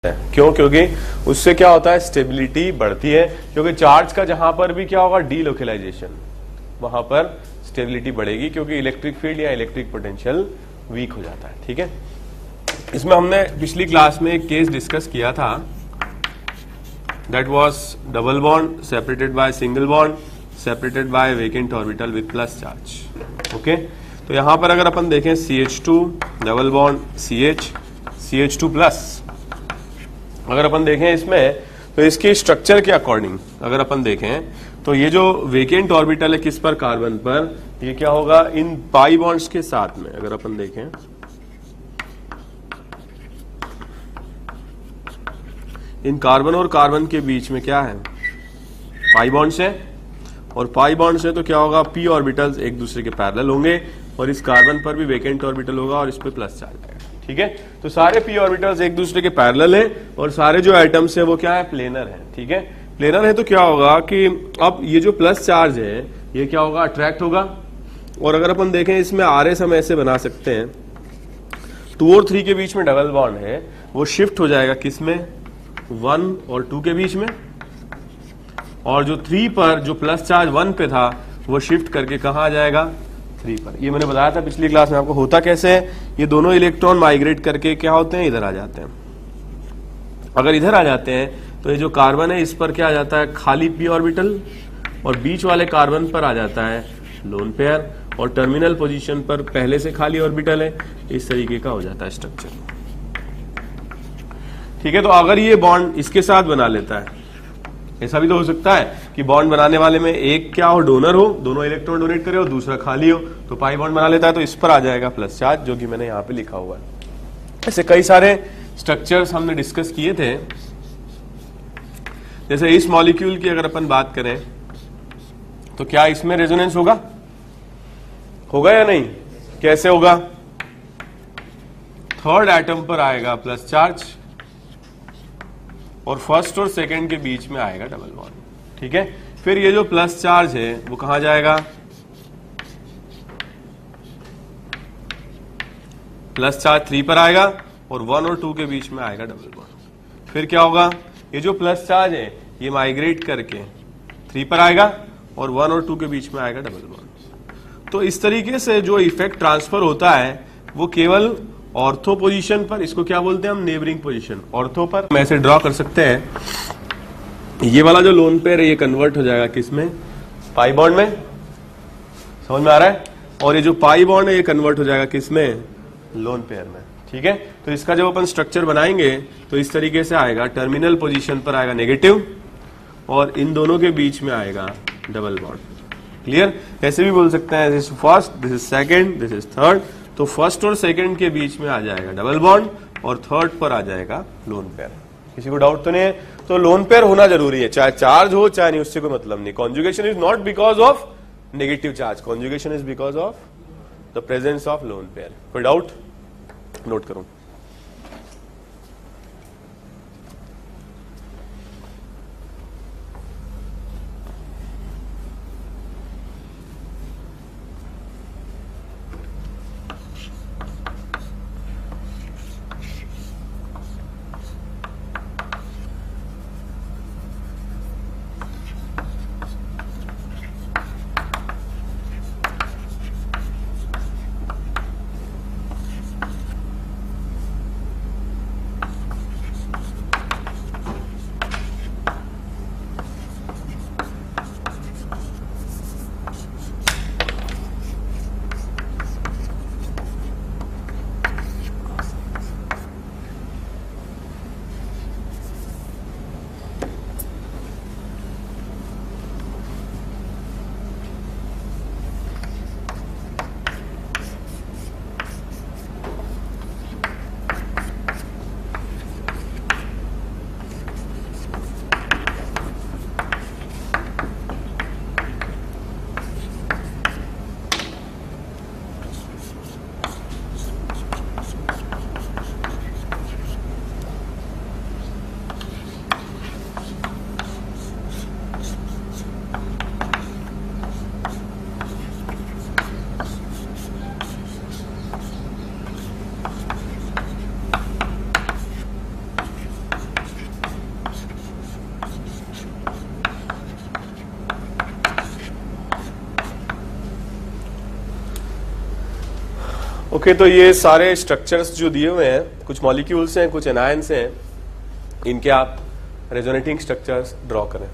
क्यों? क्योंकि उससे क्या होता है, स्टेबिलिटी बढ़ती है। क्योंकि चार्ज का जहां पर भी क्या होगा, डीलोकलाइजेशन, वहां पर स्टेबिलिटी बढ़ेगी क्योंकि इलेक्ट्रिक फील्ड या इलेक्ट्रिक पोटेंशियल वीक हो जाता है। ठीक है, इसमें हमने पिछली क्लास में एक केस डिस्कस किया था, that was double bond separated by single bond separated bye vacant orbital with plus charge. Okay, तो यहां पर अगर अपन देखें CH2 double bond CH2 plus, अगर अपन देखें इसमें तो इसके स्ट्रक्चर के अकॉर्डिंग अगर अपन देखें तो ये जो वेकेंट ऑर्बिटल है किस पर, कार्बन पर, ये क्या होगा, इन पाई बॉन्ड्स के साथ में अगर अपन देखें, इन कार्बन और कार्बन के बीच में क्या है, पाई बॉन्ड्स है, और पाई बॉन्ड्स है तो क्या होगा, p ऑर्बिटल्स एक दूसरे के पैरेलल होंगे और इस कार्बन पर भी वेकेंट ऑर्बिटल होगा और इस पे प्लस चार्ज है। ठीक है, तो सारे p ऑर्बिटल्स एक दूसरे के पैरेलल हैं और सारे जो एटम्स है वो क्या है, प्लेनर है। ठीक है, प्लेनर है तो क्या होगा कि अब ये जो प्लस चार्ज है ये क्या होगा, अट्रैक्ट होगा। और अगर अपन देखें इसमें RS हम ऐसे बना सकते हैं, 2 और 3 के बीच में डबल बॉन्ड है, वो शिफ्ट हो जाएगा किसमें, 1 और 2 के बीच में, और जो 3 पर जो प्लस चार्ज 1 पे था वो शिफ्ट करके कहाँ आ जाएगा, 3 पर। ये मैंने बताया था पिछली क्लास में आपको, होता कैसे है, ये दोनों इलेक्ट्रॉन माइग्रेट करके क्या होते हैं, इधर आ जाते हैं। अगर इधर आ जाते हैं तो ये जो कार्बन है इस पर क्या आ जाता है, खाली p ऑर्बिटल, और बीच वाले कार्बन पर आ जाता है लोन पेयर, और टर्मिनल पोजीशन पर पहले से खाली ऑर्बिटल है। इस तरीके का हो जाता है स्ट्रक्चर। ठीक है, तो अगर ये बॉन्ड इसके साथ बना लेता है, ऐसा भी तो हो सकता है कि बॉन्ड बनाने वाले में एक क्या हो, डोनर हो, दोनों इलेक्ट्रॉन डोनेट करे, और दूसरा खाली हो, तो पाई बॉन्ड बना लेता है, तो इस पर आ जाएगा प्लस चार्ज, जो कि मैंने यहाँ पे लिखा हुआ है। ऐसे कई सारे स्ट्रक्चर्स हमने डिस्कस किए थे। जैसे इस मॉलिक्यूल की अगर अपन बात करें तो क्या इसमें रेजोनेंस होगा, होगा या नहीं, कैसे होगा, थर्ड एटम पर आएगा प्लस चार्ज और फर्स्ट और सेकंड के बीच में आएगा डबल बॉन्ड। ठीक है, फिर ये जो प्लस चार्ज है वो कहां जाएगा, प्लस चार्ज 3 पर आएगा और 1 और 2 के बीच में आएगा डबल बॉन्ड। फिर क्या होगा, ये जो प्लस चार्ज है ये माइग्रेट करके 3 पर आएगा और 1 और 2 के बीच में आएगा डबल बॉन्ड। तो इस तरीके से जो इफेक्ट ट्रांसफर होता है वो केवल ऑर्थो पोजीशन पर, इसको क्या बोलते हैं हम, नेबरिंग पोजीशन, ऑर्थो पर हम ऐसे ड्रॉ कर सकते हैं। ये वाला जो लोन पेयर है ये कन्वर्ट हो जाएगा किसमें, पाई बॉन्ड में, समझ में आ रहा है, और ये जो पाई बॉन्ड है ये कन्वर्ट हो जाएगा किसमें, लोन पेयर में। ठीक है, तो इसका जब अपन स्ट्रक्चर बनाएंगे तो इस तरीके से आएगा, टर्मिनल पोजीशन पर आएगा नेगेटिव और इन दोनों के बीच में आएगा डबल बॉन्ड। क्लियर, ऐसे भी बोल सकते हैं, this is first, this is second, this is third, तो फर्स्ट और सेकंड के बीच में आ जाएगा डबल बॉन्ड और थर्ड पर आ जाएगा लोन पेयर। किसी को डाउट तो नहीं है? तो लोन पेयर होना जरूरी है, चाहे चार्ज हो चाहे नहीं, उससे कोई मतलब नहीं। Conjugation is not because of negative charge, conjugation is because of the presence of lone pair. कोई डाउट, नोट करो। ओके, तो ये सारे स्ट्रक्चर्स जो दिए हुए हैं, कुछ मॉलिक्यूल्स हैं, कुछ एनायंस हैं, इनके आप रेजोनेटिंग स्ट्रक्चर्स ड्रॉ करें।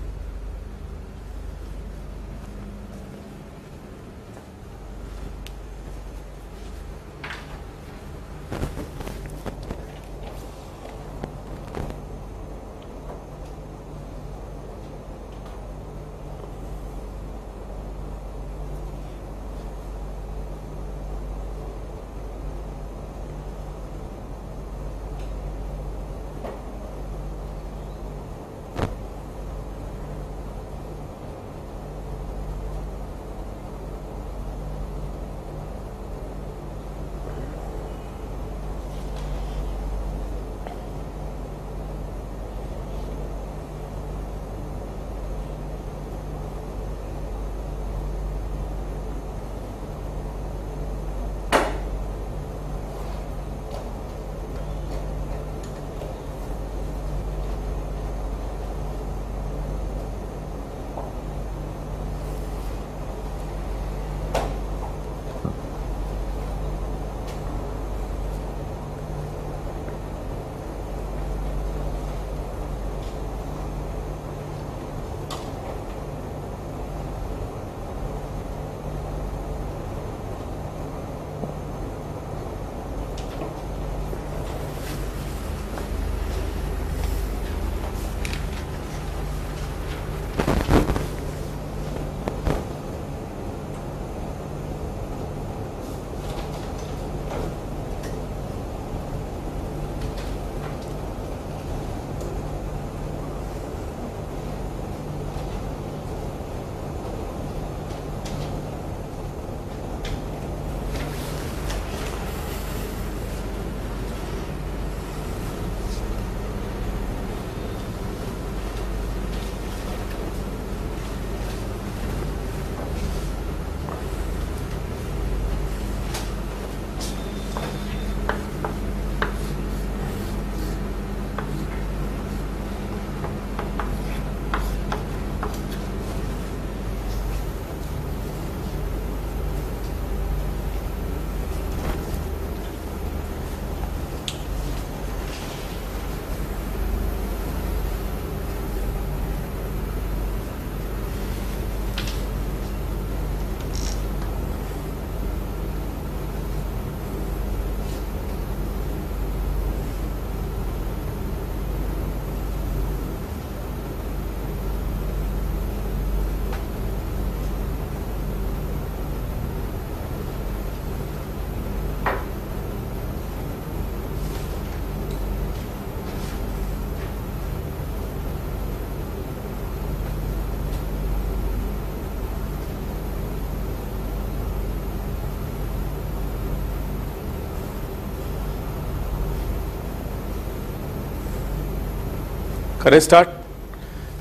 करें स्टार्ट।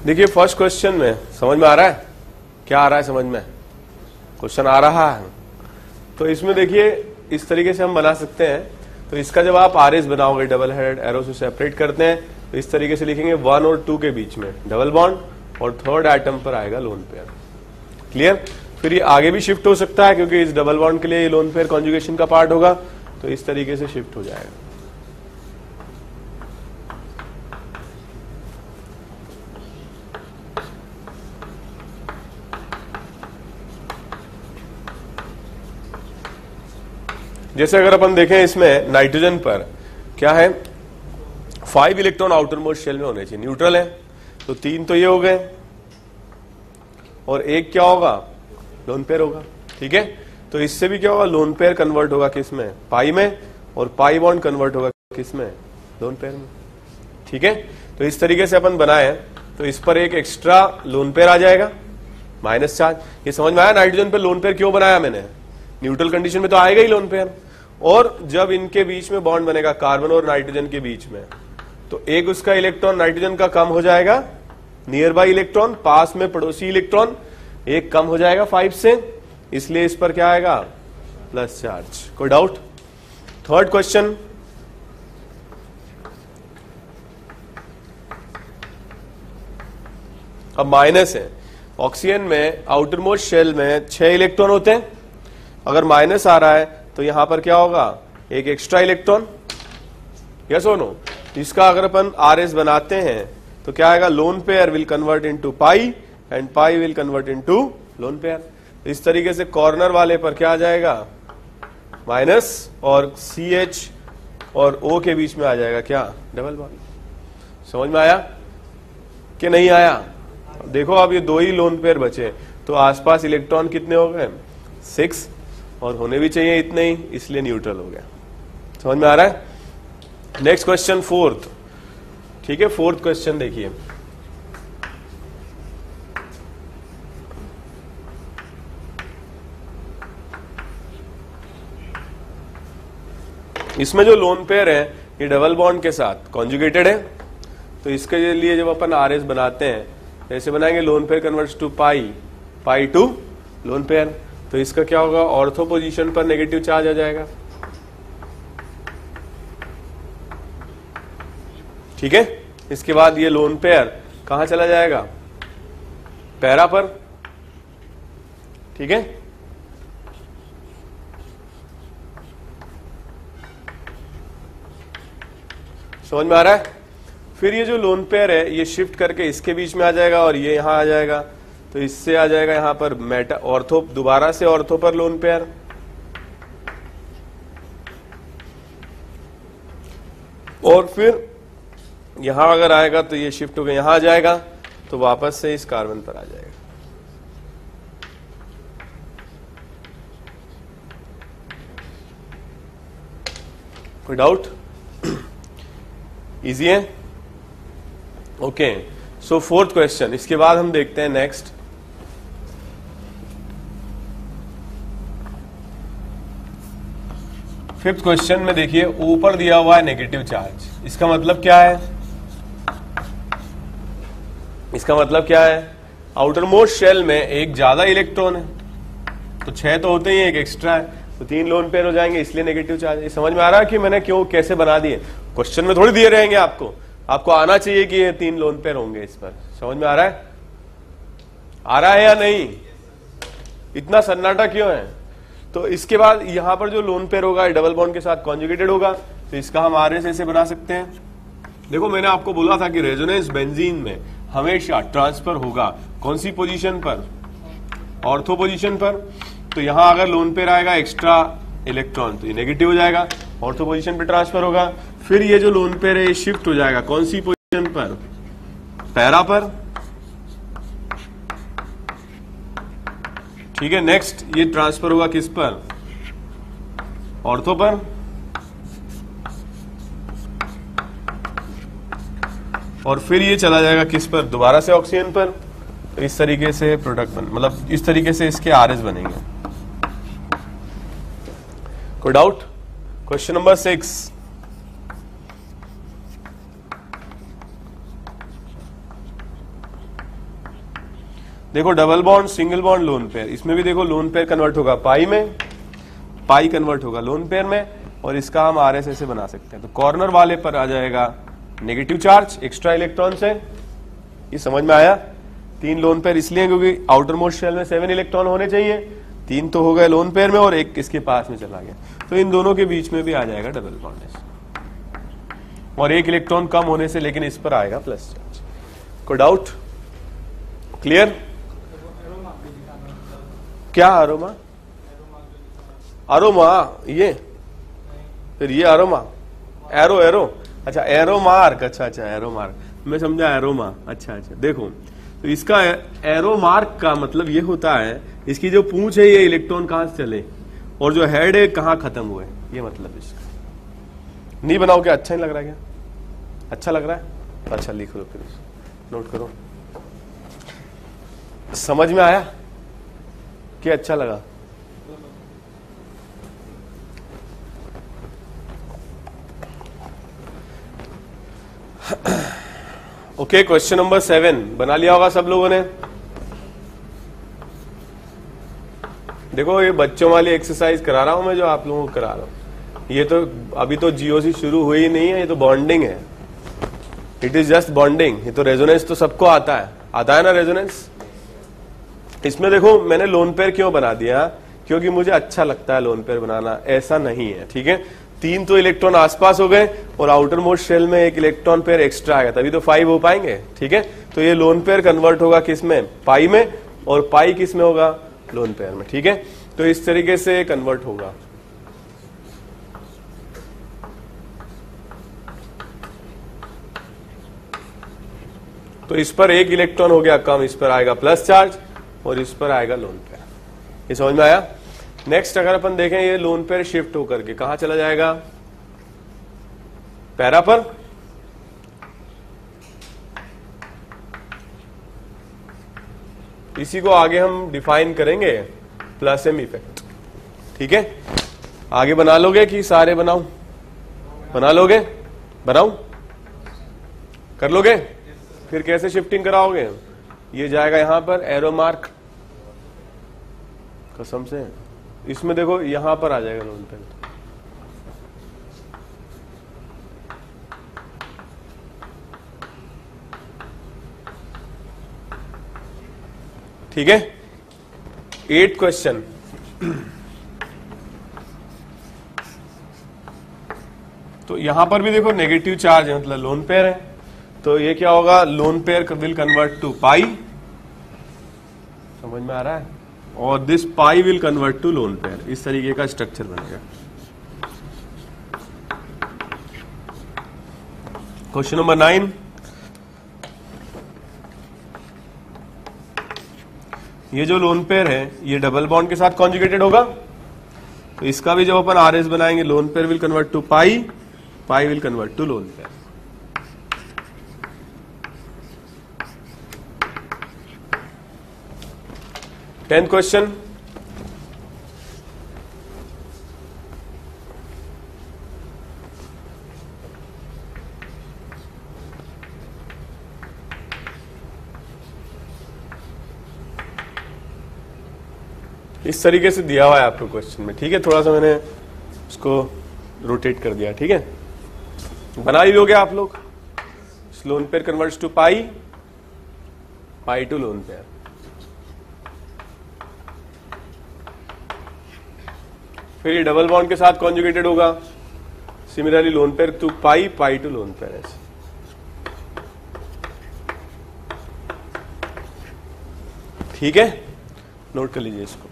देखिए फर्स्ट क्वेश्चन में समझ में आ रहा है, क्या आ रहा है समझ में? क्वेश्चन आ रहा है। तो इसमें देखिए इस तरीके से हम बना सकते हैं। तो इसका जब आप आरएस बनाओगे, डबल हेडेड एरो से सेपरेट करते हैं, तो इस तरीके से लिखेंगे 1 और 2 के बीच में डबल बॉन्ड और थर्ड एटम पर आएगा लोन पेयर। क्लियर? फिर ये आगे भी शिफ्ट हो सकता है क्योंकि इस डबल बॉन्ड के लिए ये लोन पेयर कॉन्जुगेशन का पार्ट होगा, तो इस तरीके से शिफ्ट हो जाएगा। जैसे अगर अपन देखें इसमें नाइट्रोजन पर क्या है, 5 इलेक्ट्रॉन आउटर मोस्ट शेल में होने चाहिए, न्यूट्रल है, तो 3 तो ये हो गए और एक क्या होगा, लोन पेयर होगा। ठीक है, तो इससे भी क्या होगा, लोन पेयर कन्वर्ट होगा किस में, पाई में, और पाई बॉन्ड कन्वर्ट होगा किस में, लोन पेयर में। ठीक है, तो इस तरीके से अपन बनाए, तो इस पर एक एक्स्ट्रा लोन पेयर आ जाएगा, माइनस चार्ज। ये समझ में आया नाइट्रोजन पे लोन पेयर क्यों बनाया मैंने, न्यूट्रल कंडीशन में तो आएगा ही लोन पेयर। और जब इनके बीच में बॉन्ड बनेगा कार्बन और नाइट्रोजन के बीच में, तो एक उसका इलेक्ट्रॉन नाइट्रोजन का कम हो जाएगा, नियर बाई इलेक्ट्रॉन, पास में पड़ोसी इलेक्ट्रॉन एक कम हो जाएगा 5 से, इसलिए इस पर क्या आएगा, प्लस चार्ज। कोई डाउट? थर्ड क्वेश्चन, अब माइनस है। ऑक्सीजन में आउटर मोस्ट शेल में 6 इलेक्ट्रॉन होते हैं, अगर माइनस आ रहा है तो यहां पर क्या होगा, एक एक्स्ट्रा इलेक्ट्रॉन, यस और नो। इसका अगर अपन RS बनाते हैं तो क्या आएगा, loan pair will convert into pi and pi will convert into loan pair. इस तरीके से कॉर्नर वाले पर क्या आ जाएगा, माइनस, और CH और O के बीच में आ जाएगा क्या, डबल बॉन्ड। समझ में आया कि नहीं आया? देखो अब ये दो ही लोन पेयर बचे, तो आसपास इलेक्ट्रॉन कितने हो गए, 6, और होने भी चाहिए इतने ही, इसलिए न्यूट्रल हो गया। समझ में आ रहा है? Next question, fourth. ठीक है, फोर्थ क्वेश्चन देखिए। इसमें जो लोन पेयर है ये डबल बॉन्ड के साथ कॉन्जुगेटेड है, तो इसके लिए जब अपन RS बनाते हैं ऐसे बनाएंगे, lone pair converts to pi, pi to lone pair. तो इसका क्या होगा, ऑर्थो पोजीशन पर नेगेटिव चार्ज आ जाएगा। ठीक है, इसके बाद ये लोन पेयर कहां चला जाएगा, पैरा पर। ठीक है, समझ में आ रहा है? फिर ये जो लोन पेयर है ये शिफ्ट करके इसके बीच में आ जाएगा और ये यहां आ जाएगा, तो इससे आ जाएगा यहां पर मेटा ऑर्थो, दोबारा से ऑर्थो पर लोन पेयर। और फिर यहां अगर आएगा तो ये शिफ्ट होकर यहां आ जाएगा, तो वापस से इस कार्बन पर आ जाएगा। कोई डाउट? इजी है? ओके, सो फोर्थ क्वेश्चन। इसके बाद हम देखते हैं नेक्स्ट, फिफ्थ क्वेश्चन में देखिए, ऊपर दिया हुआ है नेगेटिव चार्ज। इसका मतलब क्या है, इसका मतलब क्या है, आउटर मोस्ट शेल में एक ज्यादा इलेक्ट्रॉन है, तो 6 तो होते ही, एक एक्स्ट्रा है, तो 3 लोन पेयर हो जाएंगे, इसलिए नेगेटिव चार्ज। ये समझ में आ रहा है कि मैंने क्यों कैसे बना दिए? क्वेश्चन में थोड़ी दिए रहेंगे आपको आना चाहिए कि ये 3 लोन पेयर होंगे इस पर। समझ में आ रहा है? आ रहा है या नहीं? इतना सन्नाटा क्यों है? तो इसके बाद यहां पर जो लोन पेयर होगा डबल बॉन्ड के साथ कॉन्जुगेटेड होगा, तो इसका हम RS ऐसे बना सकते हैं। देखो मैंने आपको बोला था कि रेजोनेंस बेंजीन में हमेशा ट्रांसफर होगा कौन सी पोजीशन पर, ऑर्थो पोजीशन पर। तो यहां अगर लोन पेयर आएगा एक्स्ट्रा इलेक्ट्रॉन तो ये नेगेटिव हो जाएगा, ऑर्थो पोजीशन पे ट्रांसफर होगा। फिर ये जो लोन पेयर है ये शिफ्ट हो जाएगा कौन सी पोजीशन पर, पैरा पर। ठीक है, नेक्स्ट ये ट्रांसफर होगा किस पर, ऑर्थो पर। और फिर ये चला जाएगा किस पर, दोबारा से ऑक्सीजन पर। तो इस तरीके से प्रोडक्ट मतलब इस तरीके से इसके RS बनेंगे। कोई डाउट? Question number 6। देखो double bond, single bond, lone pair, इसमें भी देखो लोन पेयर कन्वर्ट होगा पाई में, पाई कन्वर्ट होगा लोन पेयर में, और इसका हम RS ऐसे बना सकते हैं। तो कॉर्नर वाले पर आ जाएगा नेगेटिव चार्ज एक्स्ट्रा इलेक्ट्रॉन से। ये समझ में आया? 3 लोन पेयर इसलिए क्योंकि आउटर मोस्ट शेल में 7 इलेक्ट्रॉन होने चाहिए, 3 तो हो गए लोन पेयर में और एक इसके पास में चला गया, तो इन दोनों के बीच में भी आ जाएगा डबल बॉन्ड, और एक इलेक्ट्रॉन कम होने से लेकिन इस पर आएगा प्लस चार्ज। कोई डाउट? क्लियर? क्या अरोमा? अरोमा ये, फिर ये अरोमा, एरो, एरो, अच्छा एरो मार्क, अच्छा एरो मार्क, मैं समझा एरोमा। अच्छा देखो, तो इसका एरो मार्क का मतलब ये होता है इसकी जो पूंछ है ये इलेक्ट्रॉन कहां से चले और जो हेड है कहां खत्म हुए, ये मतलब इसका। नहीं बनाओ क्या? अच्छा नहीं लग रहा है क्या? अच्छा लग रहा है? तो अच्छा लिख लो, फिर नोट करो। समझ में आया कि अच्छा लगा? ओके, क्वेश्चन नंबर 7 बना लिया होगा सब लोगों ने। देखो ये बच्चों वाली एक्सरसाइज करा रहा हूं मैं, जो आप लोगों को करा रहा हूं। ये तो अभी तो GOC शुरू हुई ही नहीं है, ये तो बॉन्डिंग है, इट इज जस्ट बॉन्डिंग। ये तो रेजोनेंस तो सबको आता है ना रेजोनेंस। इसमें देखो मैंने लोन पेयर क्यों बना दिया, क्योंकि मुझे अच्छा लगता है लोन पेयर बनाना, ऐसा नहीं है, ठीक है। 3 तो इलेक्ट्रॉन आसपास हो गए और आउटर मोस्ट शेल में 1 इलेक्ट्रॉन पेयर एक्स्ट्रा आएगा, तभी तो 5 हो पाएंगे, ठीक है। तो ये लोन पेयर कन्वर्ट होगा किस में, पाई में, और पाई किस में होगा, लोन पेयर में, ठीक है। तो इस तरीके से कन्वर्ट होगा। तो इस पर 1 इलेक्ट्रॉन हो गया कम, इस पर आएगा प्लस चार्ज और इस पर आएगा लोन पेयर। ये समझ में आया। नेक्स्ट अगर अपन देखें, ये लोन पेयर शिफ्ट होकर के कहां चला जाएगा, पैरा पर। इसी को आगे हम डिफाइन करेंगे प्लस एम इफेक्ट, ठीक है। आगे बना लोगे कि सारे बनाऊं, बना लोगे, बनाऊं, कर लोगे। फिर कैसे शिफ्टिंग कराओगे, ये जाएगा यहां पर एरो मार्क, कसम से इसमें देखो यहां पर आ जाएगा लोन पेयर, ठीक है। 8 क्वेश्चन। तो यहां पर भी देखो नेगेटिव चार्ज है, मतलब लोन पेयर है, तो ये क्या होगा, lone pair will convert to pi, समझ में आ रहा है, और this pi will convert to lone pair. इस तरीके का स्ट्रक्चर बनेगा। क्वेश्चन नंबर 9, ये जो लोन पेयर है ये डबल बॉन्ड के साथ कॉन्जुगेटेड होगा, तो इसका भी जब अपन आरएस बनाएंगे, lone pair will convert to pi, pi will convert to lone pair. Tenth question, इस तरीके से दिया हुआ है आपको क्वेश्चन में, ठीक है। थोड़ा सा मैंने उसको रोटेट कर दिया, ठीक है। बना ही लोगे आप लोग। Lone pair converts to pi, pi to lone pair. फिर ये डबल बॉन्ड के साथ कॉन्जुगेटेड होगा, similarly lone pair to pi, pi to lone pair. ठीक है, नोट कर लीजिए इसको।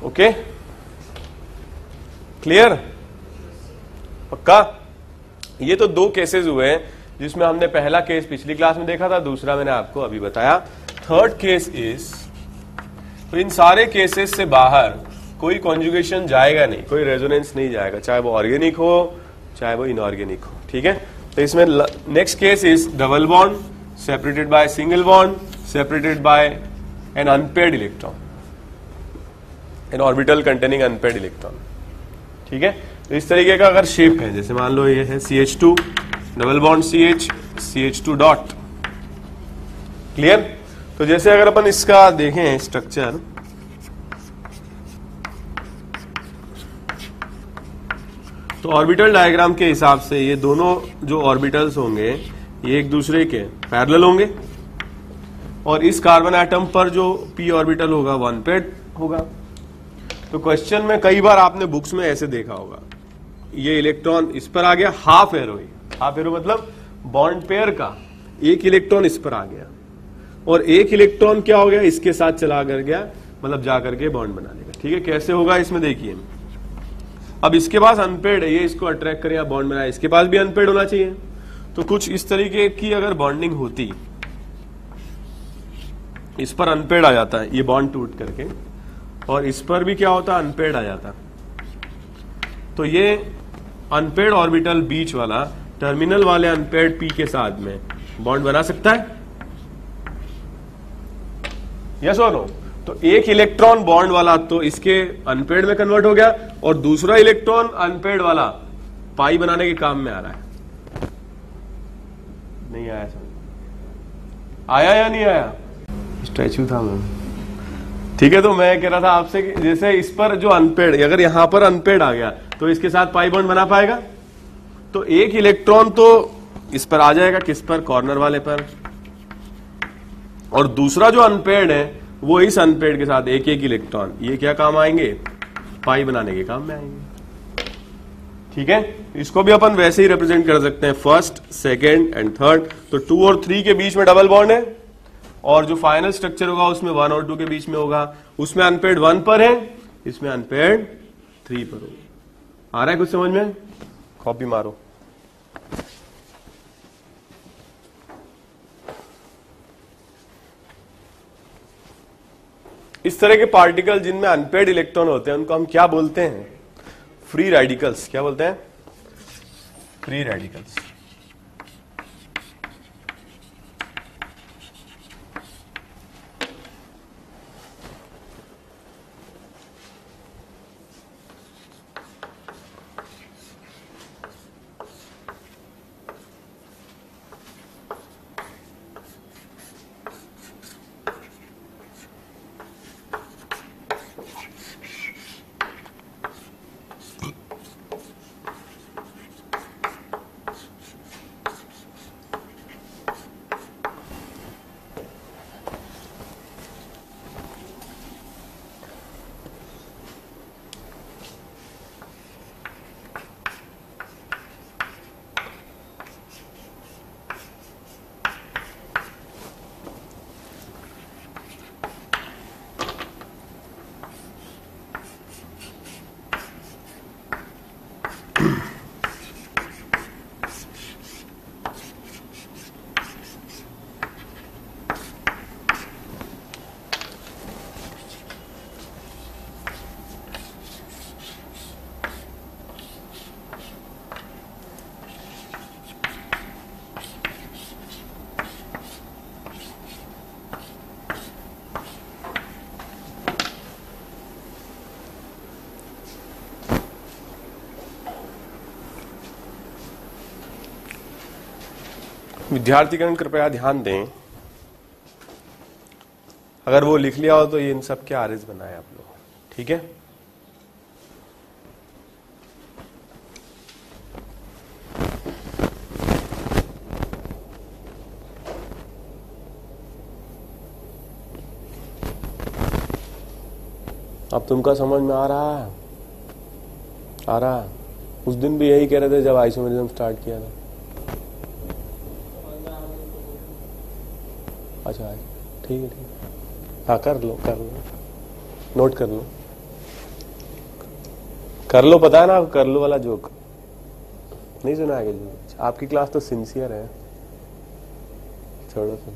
ओके, क्लियर, पक्का। ये तो 2 केसेस हुए हैं, जिसमें हमने पहला केस पिछली क्लास में देखा था, दूसरा मैंने आपको अभी बताया। थर्ड केस इज, तो इन सारे केसेस से बाहर कोई कॉन्जुगेशन जाएगा नहीं, कोई रेजोनेंस नहीं जाएगा, चाहे वो ऑर्गेनिक हो चाहे वो इनऑर्गेनिक हो, ठीक है। तो इसमें next case is double bond separated by single bond separated by an unpaired electron, an orbital containing unpaired electron, ठीक है। तो इस तरीके का अगर शेप है, जैसे मान लो ये है CH2 double bond CH, CH2 dot, clear. तो जैसे अगर अपन इसका देखें स्ट्रक्चर, तो ऑर्बिटल डायग्राम के हिसाब से ये दोनों जो ऑर्बिटल्स होंगे ये एक दूसरे के पैरेलल होंगे, और इस कार्बन एटम पर जो p ऑर्बिटल होगा वो अनपेयर्ड होगा। तो क्वेश्चन में कई बार आपने बुक्स में ऐसे देखा होगा, ये इलेक्ट्रॉन इस पर आ गया, हाफ एरो, हाफ एरो मतलब बॉन्ड पेयर का 1 इलेक्ट्रॉन इस पर आ गया, और 1 इलेक्ट्रॉन क्या हो गया, इसके साथ चला कर गया, मतलब जाकर के बॉन्ड बना लेगा, ठीक है। कैसे होगा इसमें देखिए, अब इसके पास अनपेयर्ड है, ये इसको अट्रैक्ट करे या बॉन्ड बनाए, इसके पास भी अनपेयर्ड होना चाहिए। तो कुछ इस तरीके की अगर बॉन्डिंग होती, इस पर अनपेयर्ड आ जाता है, ये बॉन्ड टूट करके, और इस पर भी क्या होता, अनपेयर्ड आ जाता, तो ये अनपेयर्ड ऑर्बिटल बीच वाला टर्मिनल वाले अनपेयर्ड p के साथ में बॉन्ड बना सकता है, यस और नो। तो 1 इलेक्ट्रॉन बॉन्ड वाला तो इसके अनपेयर्ड में कन्वर्ट हो गया, और दूसरा इलेक्ट्रॉन अनपेयर्ड वाला पाई बनाने के काम में आ रहा है। नहीं आया समझ, आया या नहीं आया, स्टैचू था मैम, ठीक है। तो मैं कह रहा था आपसे कि जैसे इस पर जो अनपेयर्ड, अगर यहां पर अनपेयर्ड आ गया तो इसके साथ पाई बॉन्ड बना पाएगा, तो एक इलेक्ट्रॉन तो इस पर आ जाएगा, किस पर, कॉर्नर वाले पर, और दूसरा जो अनपेयर्ड है वो इस अनपेयर्ड के साथ एक एक इलेक्ट्रॉन, ये क्या काम आएंगे, पाई बनाने के काम में आएंगे। ठीक है, इसको भी अपन वैसे ही रिप्रेजेंट कर सकते हैं, फर्स्ट, सेकेंड एंड थर्ड। तो 2 और 3 के बीच में डबल बॉन्ड है, और जो फाइनल स्ट्रक्चर होगा उसमें 1 और 2 के बीच में होगा, उसमें अनपेयर्ड 1 पर है, इसमें अनपेयर्ड 3 पर होगा। आ रहा है कुछ समझ में? कॉपी मारो। इस तरह के पार्टिकल जिनमें अनपेयर्ड इलेक्ट्रॉन होते हैं उनको हम क्या बोलते हैं, फ्री रेडिकल्स। क्या बोलते हैं? Free radicals. विद्यार्थीगण कृपया ध्यान दें, अगर वो लिख लिया हो तो ये इन सब के आरएस बनाए आप लोग। ठीक है, अब तुमका समझ में आ रहा है? आ रहा है? उस दिन भी यही कह रहे थे जब आइसोमेरिज्म स्टार्ट किया था। अच्छा, ठीक है, ठीक है, हाँ कर लो, नोट कर लो, पता है ना, कर लो वाला जोक नहीं सुना है? जोक आपकी क्लास तो सिंसियर है, छोड़ो तुम।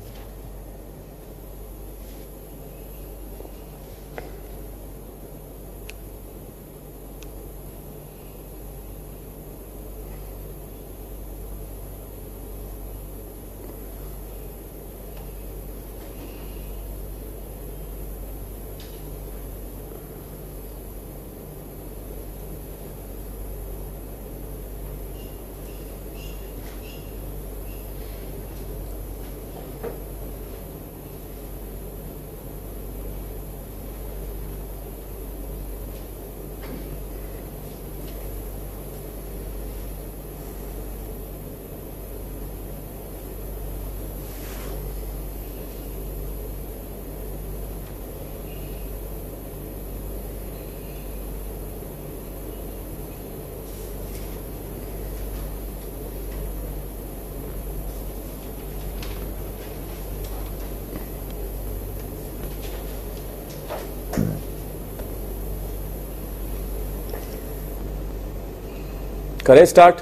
करें स्टार्ट?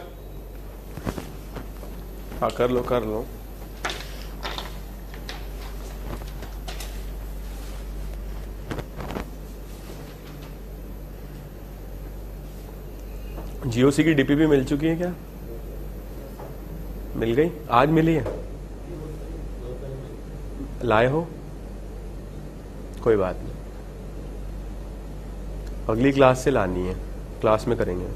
हाँ कर लो, कर लो। जीओसी की डीपीपी मिल चुकी है क्या? मिल गई? आज मिली है? लाए हो? कोई बात नहीं, अगली क्लास से लानी है, क्लास में करेंगे।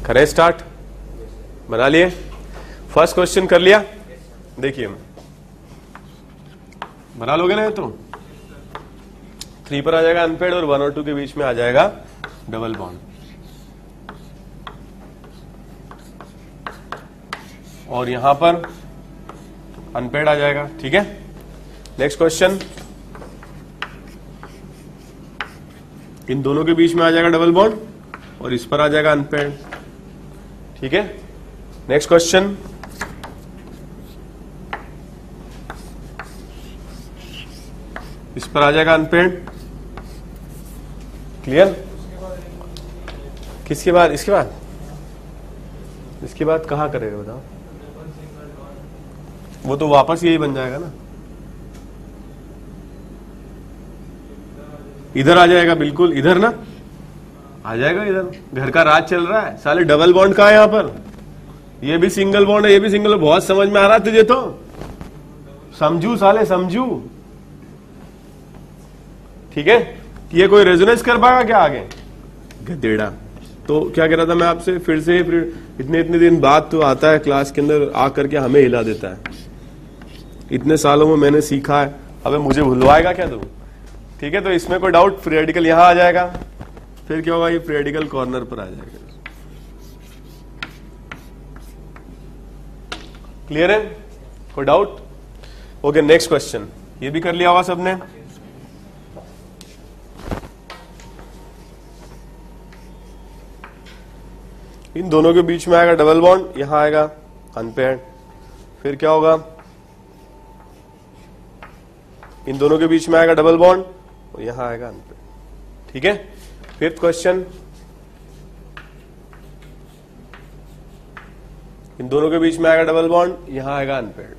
करें स्टार्ट, बना लिए। फर्स्ट क्वेश्चन कर लिया, देखिए बना लोगे ना, तो 3 पर आ जाएगा अनपेड और 1 और 2 के बीच में आ जाएगा डबल बॉन्ड, और यहां पर अनपेड आ जाएगा। ठीक है, नेक्स्ट क्वेश्चन, इन दोनों के बीच में आ जाएगा डबल बॉन्ड और इस पर आ जाएगा अनपेड। ठीक है, नेक्स्ट क्वेश्चन, इस पर आ जाएगा अनपेड। क्लियर? किसके बाद? इसके बाद? इसके बाद कहां करेगा बताओ? वो तो वापस यही बन जाएगा ना, इधर आ जाएगा, बिल्कुल इधर ना आ जाएगा, इधर घर का राज चल रहा है। साले डबल बॉन्ड का है यहां पर, ये भी सिंगल बॉन्ड है, ये भी सिंगल है। बहुत समझ में आ रहा है तुझे तो, समझू साले समझू। ठीक है, ये कोई रेजोनेंस कर पाएगा क्या आगे? गधेड़ा। तो क्या कह रहा था मैं आपसे, फिर से इतने दिन बाद तो आता है क्लास के अंदर, आकर के हमें हिला देता है। इतने सालों में मैंने सीखा है, अबे मुझे भुलवाएगा क्या तू? ठीक है, तो इसमें कोई डाउट, फ्री रेडिकल यहां आ जाएगा, फिर क्या होगा, ये फ्री रेडिकल कॉर्नर पर आ जाएगा। क्लियर है? कोई डाउट? ओके, नेक्स्ट क्वेश्चन, ये भी कर लिया होगा सबने। इन दोनों के बीच में आएगा डबल बॉन्ड, यहां आएगा अनपेयर्ड, फिर क्या होगा, इन दोनों के बीच में आएगा डबल बॉन्ड और यहां आएगा अनपेयर्ड। ठीक है, फिफ्थ क्वेश्चन, इन दोनों के बीच में आएगा डबल बॉन्ड, यहां आएगा अनपेयर्ड।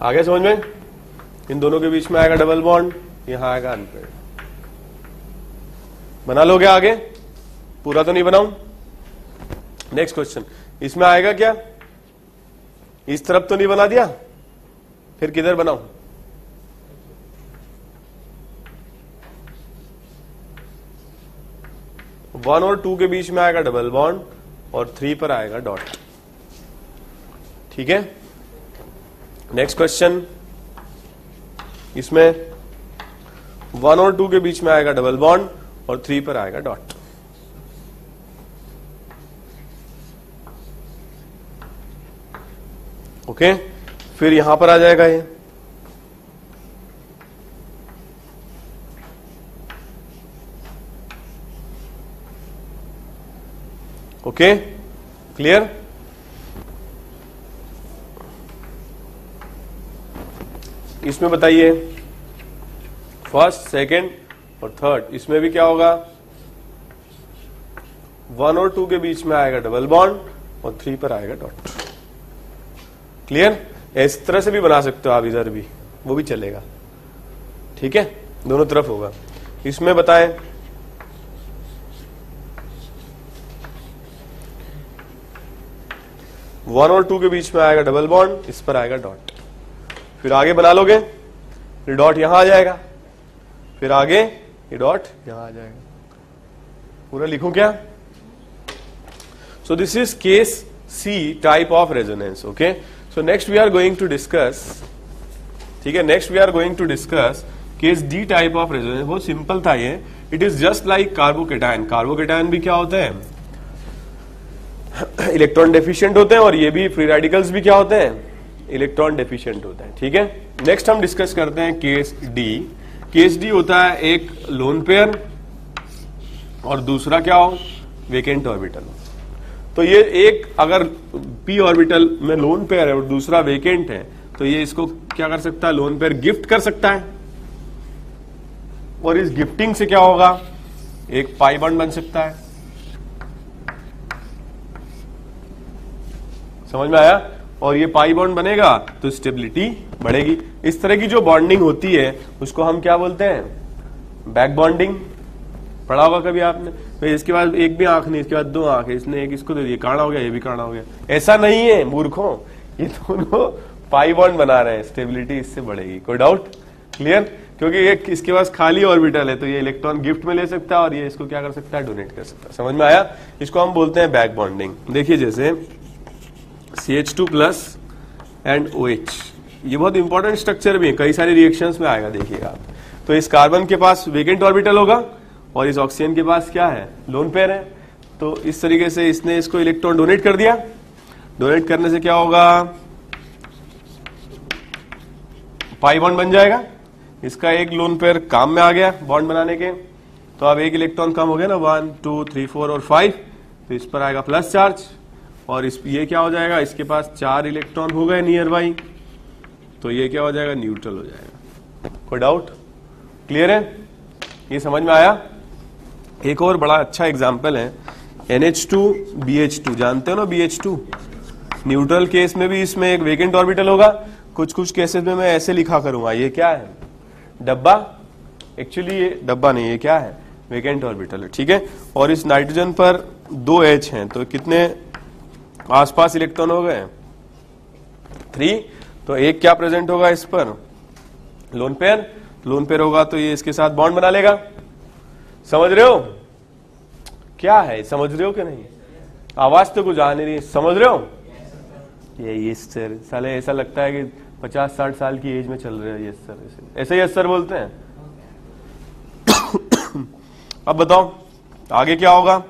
आगे समझ में? इन दोनों के बीच में आएगा डबल बॉन्ड, यहां आएगा अनपेयर्ड। बना लोगे आगे? पूरा तो नहीं बनाऊं। नेक्स्ट क्वेश्चन, इसमें आएगा क्या? इस तरफ तो नहीं बना दिया, फिर किधर बनाऊं? वन और 2 के बीच में आएगा डबल बॉन्ड और 3 पर आएगा डॉट। ठीक है, नेक्स्ट क्वेश्चन, इसमें 1 और 2 के बीच में आएगा डबल बॉन्ड और 3 पर आएगा डॉट। ओके, फिर यहां पर आ जाएगा ये, ओके, क्लियर? इसमें बताइए, फर्स्ट, सेकंड और थर्ड, इसमें भी क्या होगा, 1 और 2 के बीच में आएगा डबल बॉन्ड और 3 पर आएगा डॉट। क्लियर? इस तरह से भी बना सकते हो आप, इधर भी, वो भी चलेगा। ठीक है, दोनों तरफ होगा। इसमें बताएं, वन और 2 के बीच में आएगा डबल बॉन्ड, इस पर आएगा डॉट। फिर आगे बना लोगे, फिर डॉट यहां आ जाएगा, फिर आगे ये डॉट यहां आ जाएगा। पूरा लिखूं क्या? So this is case C type of resonance. Okay, so next we are going to discuss, ठीक है, next we are going to discuss case D type of resonance. बहुत सिंपल था ये, it is just like carbocation. Carbocation भी क्या होते हैं? Electron deficient होते हैं, और ये भी फ्री रेडिकल्स भी क्या होते हैं? इलेक्ट्रॉन डेफिशिएंट होते हैं। ठीक है, नेक्स्ट हम डिस्कस करते हैं केस डी। केस डी होता है एक लोन पेयर और दूसरा क्या हो, वेकेंट ऑर्बिटल। तो ये एक अगर पी ऑर्बिटल में लोन पेयर है और दूसरा वेकेंट है, तो ये इसको क्या कर सकता है, लोन पेयर गिफ्ट कर सकता है, और इस गिफ्टिंग से क्या होगा, एक पाई बॉन्ड बन सकता है। समझ में आया? और ये पाई बॉन्ड बनेगा तो स्टेबिलिटी बढ़ेगी। इस तरह की जो बॉन्डिंग होती है उसको हम क्या बोलते हैं, बैक बॉन्डिंग। पढ़ा होगा कभी आपने? तो इसके बाद एक भी आंख नहीं, इसके बाद 2 आंख है, इसने एक इसको दे दिया, काड़ा हो गया, ये भी काड़ा हो गया। ऐसा नहीं है मूर्खों, ये दोनों पाई बॉन्ड बना रहे हैं, स्टेबिलिटी इससे बढ़ेगी। कोई डाउट? क्लियर? क्योंकि ये इसके पास खाली ऑर्बिटल है, तो ये इलेक्ट्रॉन गिफ्ट में ले सकता है और ये इसको क्या कर सकता है, डोनेट कर सकता है। समझ में आया? इसको हम बोलते हैं बैक बॉन्डिंग। देखिए जैसे CH2 प्लस एंड OH, ये बहुत इंपॉर्टेंट स्ट्रक्चर भी है, कई सारे रिएक्शंस में आएगा, देखिएगा आप। तो इस कार्बन के पास वेकेंट ऑर्बिटल होगा और इस ऑक्सीजन के पास क्या है, लोन पेयर है। तो इस तरीके से इसने इसको इलेक्ट्रॉन डोनेट कर दिया। डोनेट करने से क्या होगा, पाई बॉन्ड बन जाएगा। इसका एक लोन पेयर काम में आ गया बॉन्ड बनाने के, तो अब एक इलेक्ट्रॉन कम हो गया ना, 1 2 3 4 और 5, तो इस पर आएगा प्लस चार्ज। और इस ये क्या हो जाएगा, इसके पास 4 इलेक्ट्रॉन हो गए नियर बाई, तो ये क्या हो जाएगा, न्यूट्रल हो जाएगा। कोई डाउट? क्लियर है? ये समझ में आया? एक और बड़ा अच्छा एग्जाम्पल है NH2BH2, जानते हो ना BH2? न्यूट्रल केस में भी इसमें एक वेकेंट ऑर्बिटल होगा। कुछ कुछ केसेस में मैं ऐसे लिखा करूंगा, ये क्या है, डब्बा। एक्चुअली ये डब्बा नहीं, ये क्या है, वेकेंट ऑर्बिटल है, ठीक है। और इस नाइट्रोजन पर 2 H हैं, तो कितने आसपास इलेक्ट्रॉन हो गए, 3। तो एक क्या प्रेजेंट होगा इस पर, लोन पेयर। लोन पेयर होगा तो ये इसके साथ बॉन्ड बना लेगा। समझ रहे हो क्या है, समझ रहे हो कि नहीं? आवाज तो कुछ आ नहीं रही, समझ रहे हो? ये यस सर, साले ऐसा लगता है कि 50-60 साल की एज में चल रहे हैं। यस सर, ऐसे यस सर बोलते हैं। अब बताओ आगे क्या होगा।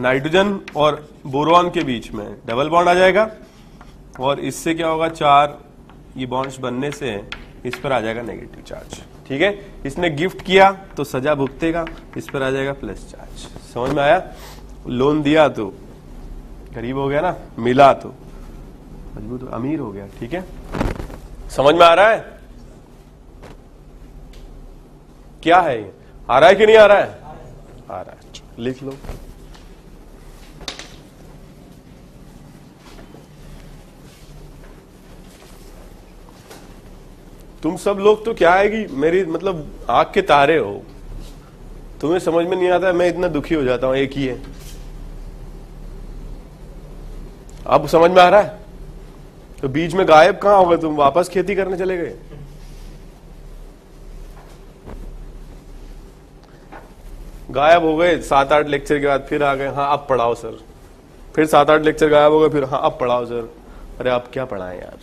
नाइट्रोजन और बोरॉन के बीच में डबल बॉन्ड आ जाएगा और इससे क्या होगा, 4 ये बॉन्ड्स बनने से इस पर आ जाएगा नेगेटिव चार्ज, ठीक है। इसने गिफ्ट किया तो सजा भुगतेगा, इस पर आ जाएगा प्लस चार्ज। समझ में आया? लोन दिया तो गरीब हो गया ना, मिला तो मजबूत अमीर हो गया, ठीक है। समझ में आ रहा है क्या है ये? आ रहा है कि नहीं आ रहा है? आ रहा है, लिख लो। तुम सब लोग तो क्या है कि मेरी मतलब आंख के तारे हो, तुम्हें समझ में नहीं आता, मैं इतना दुखी हो जाता हूं, एक ही है। अब समझ में आ रहा है? तो बीच में गायब कहां हो गए तुम, वापस खेती करने चले गए? गायब हो गए 7-8 लेक्चर के बाद, फिर आ गए, हाँ अब पढ़ाओ सर। फिर 7-8 लेक्चर गायब हो गए, फिर हाँ अब पढ़ाओ सर। अरे आप क्या पढ़ाएं यार।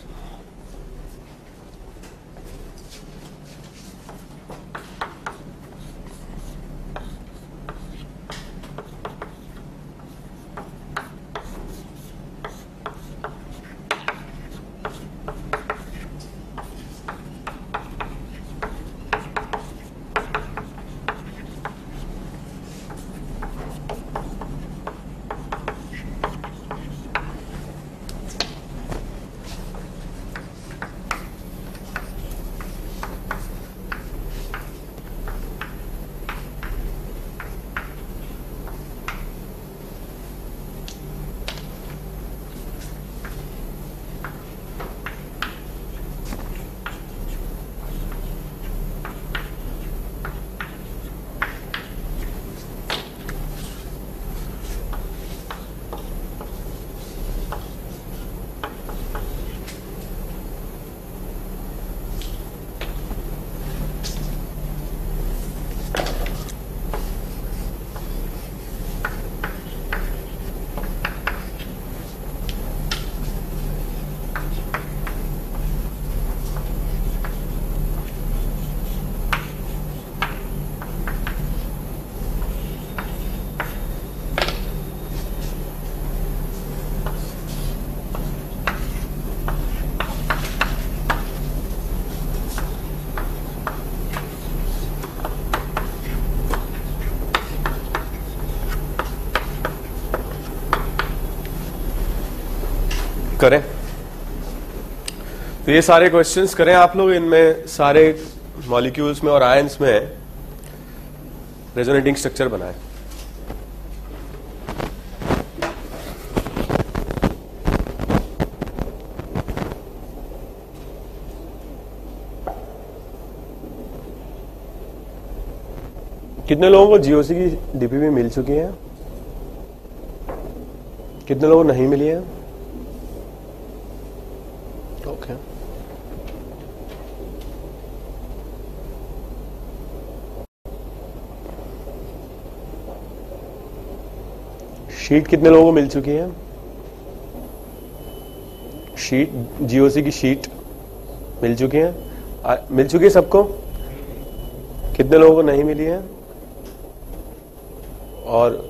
करें तो ये सारे क्वेश्चंस करें आप लोग, इनमें सारे मॉलिक्यूल्स में और आयंस में रेजोनेटिंग स्ट्रक्चर बनाए। कितने लोगों को जीओसी की डीपीपी मिल चुकी है? कितने लोगों को नहीं मिली है? ओके शीट कितने लोगों को मिल चुकी है? शीट जीओसी की शीट मिल चुकी है? मिल चुकी है सबको? कितने लोगों को नहीं मिली है? और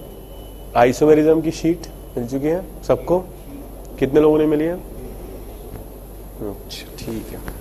आइसोमेरिज्म की शीट मिल चुकी है सबको? कितने लोगों ने मिली है? अच्छा ठीक है।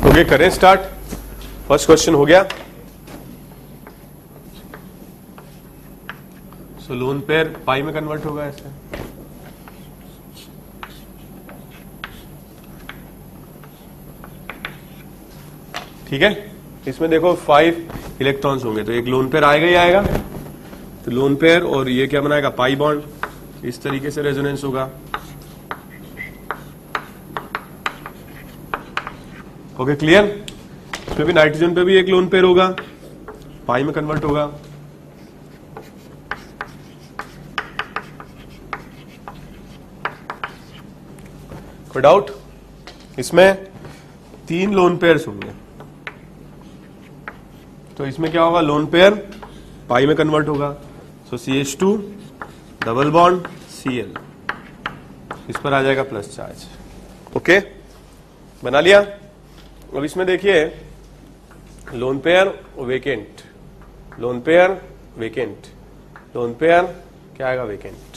ओके, करें स्टार्ट। फर्स्ट क्वेश्चन हो गया। सो लोन पेयर पाई में कन्वर्ट होगा ऐसे। ठीक है, इसमें देखो 5 इलेक्ट्रॉन्स होंगे, तो एक लोन पेयर आएगा ही आएगा। तो लोन पेयर और ये क्या बनाएगा? Pi bond. इस तरीके से रेजोनेंस होगा। Okay clear. इसमें भी नाइट्रोजन पे भी एक लोन पेयर होगा, पाई में कन्वर्ट होगा। कोई डाउट? इसमें 3 लोन पेयर्स होंगे, तो इसमें क्या होगा? लोन पेयर पाई में कन्वर्ट होगा। सो CH2 डबल बॉन्ड Cl, इस पर आ जाएगा प्लस चार्ज। ओके, बना लिया। अब इसमें देखिए lone pair vacant, lone pair vacant, lone pair क्या आएगा? वेकेंट।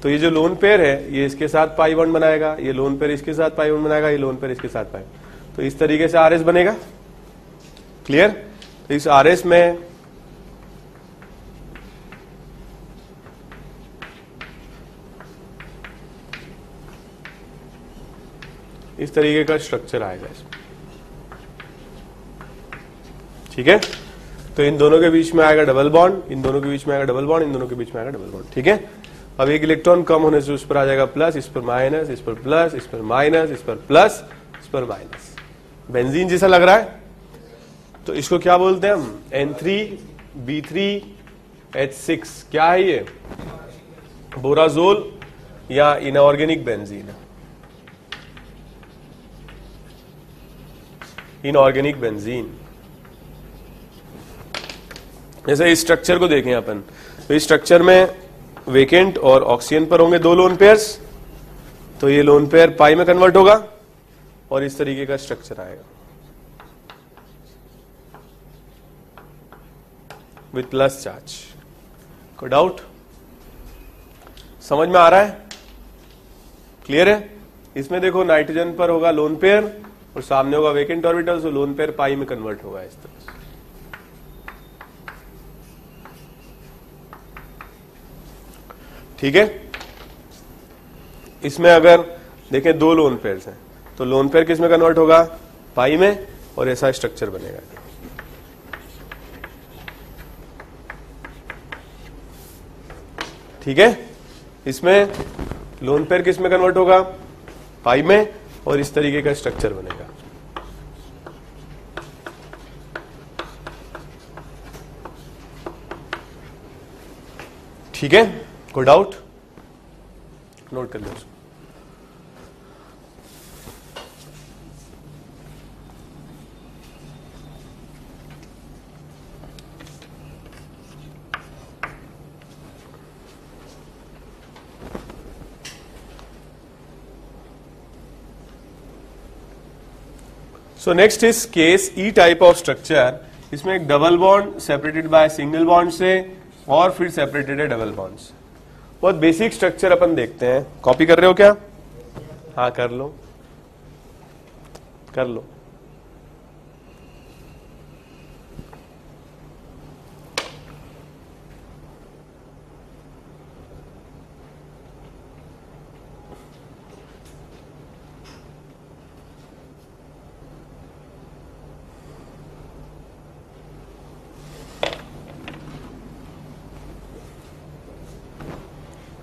तो ये जो लोन पेयर है ये इसके साथ पाई बॉन्ड बनाएगा, ये लोन पेयर इसके साथ पाई बॉन्ड बनाएगा, ये लोन पेयर इसके साथ पाई। तो इस तरीके से RS बनेगा। क्लियर? तो इस RS में इस तरीके का स्ट्रक्चर आएगा इसमें। ठीक है, तो इन दोनों के बीच में आएगा डबल बॉन्ड, इन दोनों के बीच में आएगा डबल बॉन्ड, इन दोनों के बीच में आएगा डबल बॉन्ड। ठीक है, अब एक इलेक्ट्रॉन कम होने से उस पर आ जाएगा प्लस, इस पर माइनस, इस पर प्लस, इस पर माइनस, इस पर प्लस, इस पर माइनस। बेंजीन जैसा लग रहा है, तो इसको क्या बोलते हैं हम? N3B3H6। क्या है ये? बोराजोल या इनऑर्गेनिक बेंजीन है। Inorganic benzene. जैसे इस स्ट्रक्चर को देखें अपन, तो इस स्ट्रक्चर में वेकेंट और ऑक्सीजन पर होंगे 2 लोन पेयर्स, तो ये लोन पेयर पाई में कन्वर्ट होगा और इस तरीके का स्ट्रक्चर आएगा विथ प्लस चार्ज। कोई डाउट? समझ में आ रहा है? क्लियर है? इसमें देखो नाइट्रोजन पर होगा लोन पेयर और सामने होगा वेकेंट ऑर्बिटल, तो लोन पेयर पाई में कन्वर्ट होगा इस तरह से। ठीक है, इसमें अगर देखें 2 लोन पेयर्स हैं, तो लोन पेयर किस में कन्वर्ट होगा? पाई में, और ऐसा स्ट्रक्चर बनेगा। ठीक है, इसमें लोन पेयर किस में कन्वर्ट होगा? पाई में, और इस तरीके का स्ट्रक्चर बनेगा। ठीक है, कोई डाउट? नोट कर लो। So next is case E type of structure. इसमें एक double bond separated by single bond से और फिर सेपरेटेड है डबल बॉन्ड से। बहुत बेसिक स्ट्रक्चर अपन देखते हैं। कॉपी कर रहे हो क्या? हाँ कर लो कर लो।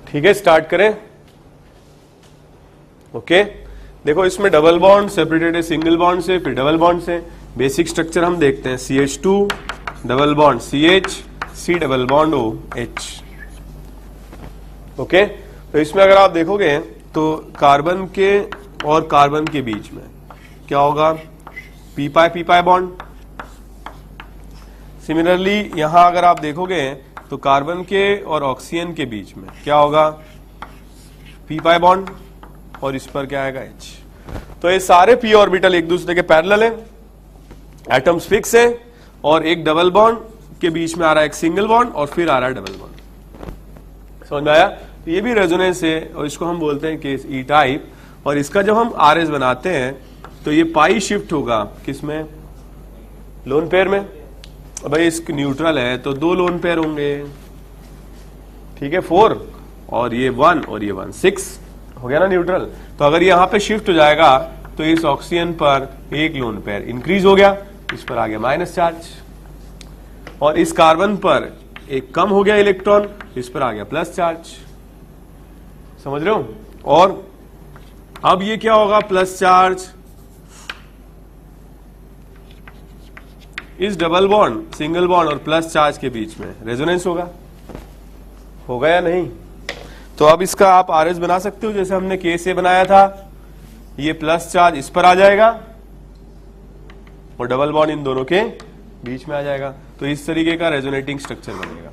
ठीक है, स्टार्ट करें। ओके, देखो इसमें डबल बॉन्ड सेपरेटेड है सिंगल बॉन्ड से, फिर डबल बॉन्ड से। बेसिक स्ट्रक्चर हम देखते हैं, CH2 double bond CH, C double bond OH। Okay, तो इसमें अगर आप देखोगे तो कार्बन के और कार्बन के बीच में क्या होगा? P pi bond. सिमिलरली यहां अगर आप देखोगे तो कार्बन के और ऑक्सीजन के बीच में क्या होगा? पी पाई बॉन्ड, और इस पर क्या आएगा? H। तो ये सारे p ऑर्बिटल एक दूसरे के पैरेलल है, एटम्स फिक्स है, और एक डबल बॉन्ड के बीच में आ रहा है एक सिंगल बॉन्ड, और फिर आ रहा है डबल बॉन्ड। समझ में आया? तो ये भी रेजोनेंस है, और इसको हम बोलते हैं केस E टाइप। और इसका जब हम RS बनाते हैं तो ये पाई शिफ्ट होगा किसमें? लोन पेयर में। भाई इसकी न्यूट्रल है तो 2 लोन पेयर होंगे, ठीक है, 4 और ये 1 और ये 1, 6 हो गया ना न्यूट्रल। तो अगर यहां पे शिफ्ट हो जाएगा तो इस ऑक्सीजन पर एक लोन पेयर इंक्रीज हो गया, इस पर आ गया माइनस चार्ज, और इस कार्बन पर एक कम हो गया इलेक्ट्रॉन, इस पर आ गया प्लस चार्ज। समझ रहे हो? और अब ये क्या होगा? प्लस चार्ज इस डबल बॉन्ड, सिंगल बॉन्ड और प्लस चार्ज के बीच में रेजोनेंस होगा या नहीं? तो अब इसका आप RS बना सकते हो, जैसे हमने K से बनाया था। ये प्लस चार्ज इस पर आ जाएगा और डबल बॉन्ड इन दोनों के बीच में आ जाएगा। तो इस तरीके का रेजोनेटिंग स्ट्रक्चर बनेगा।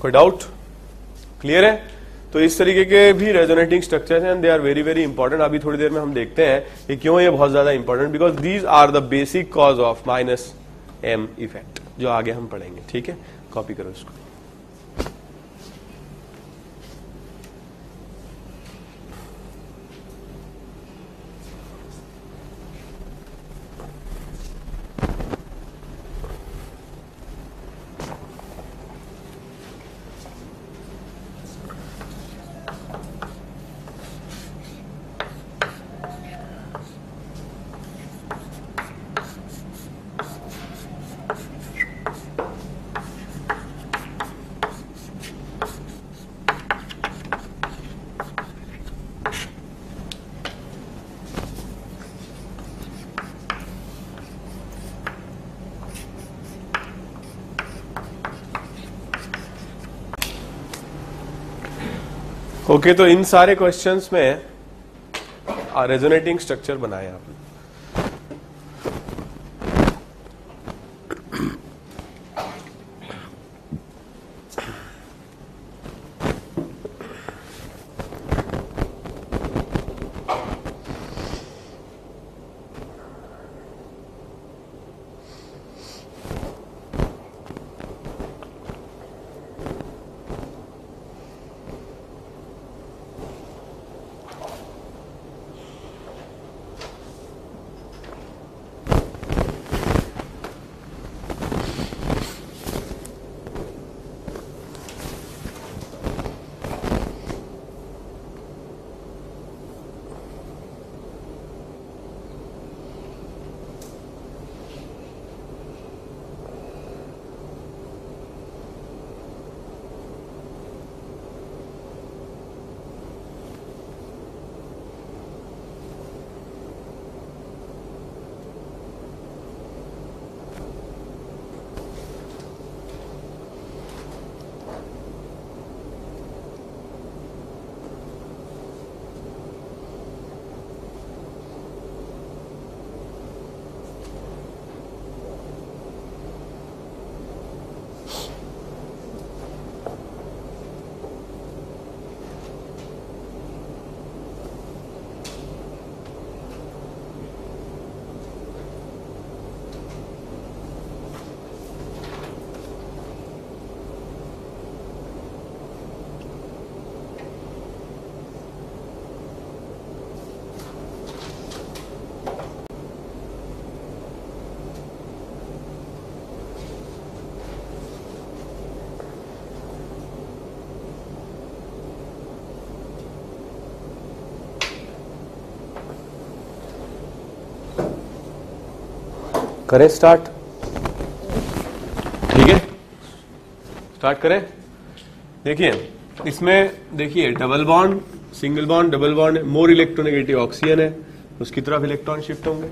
कोई डाउट? क्लियर है? तो इस तरीके के भी रेजोनेटिंग स्ट्रक्चर्स हैं, they are very very important. अभी थोड़ी देर में हम देखते हैं कि क्यों ये बहुत ज्यादा important, because these are the basic cause of -m effect, जो आगे हम पढ़ेंगे। ठीक है, कॉपी करो इसको। ओके, तो इन सारे क्वेश्चंस में रेजोनेटिंग स्ट्रक्चर बनाए आपने। करें स्टार्ट, ठीक है, स्टार्ट करें। देखिए इसमें देखिए double bond, single bond, double bond, more electronegative oxygen है, उसकी तरफ इलेक्ट्रॉन शिफ्ट होंगे,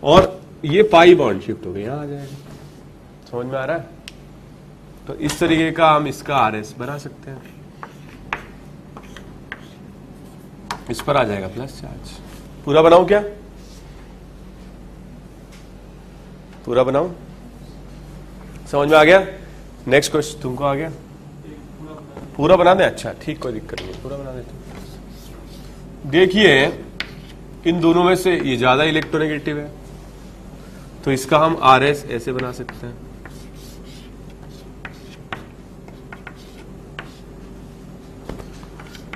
और ये पाई बॉन्ड शिफ्ट हो गए, यहां आ जाएगा। समझ में आ रहा है? तो इस तरीके का हम इसका आरएस बना सकते हैं। इस पर आ जाएगा प्लस चार्ज। पूरा बनाऊं क्या? पूरा बनाऊं? समझ में आ गया? नेक्स्ट क्वेश्चन तुमको आ गया? पूरा बना दें? अच्छा ठीक, कोई दिक्कत नहीं, पूरा बना देते। देखिए इन दोनों में से ये ज्यादा इलेक्ट्रोनेगेटिव है, तो इसका हम आरएस ऐसे बना सकते हैं।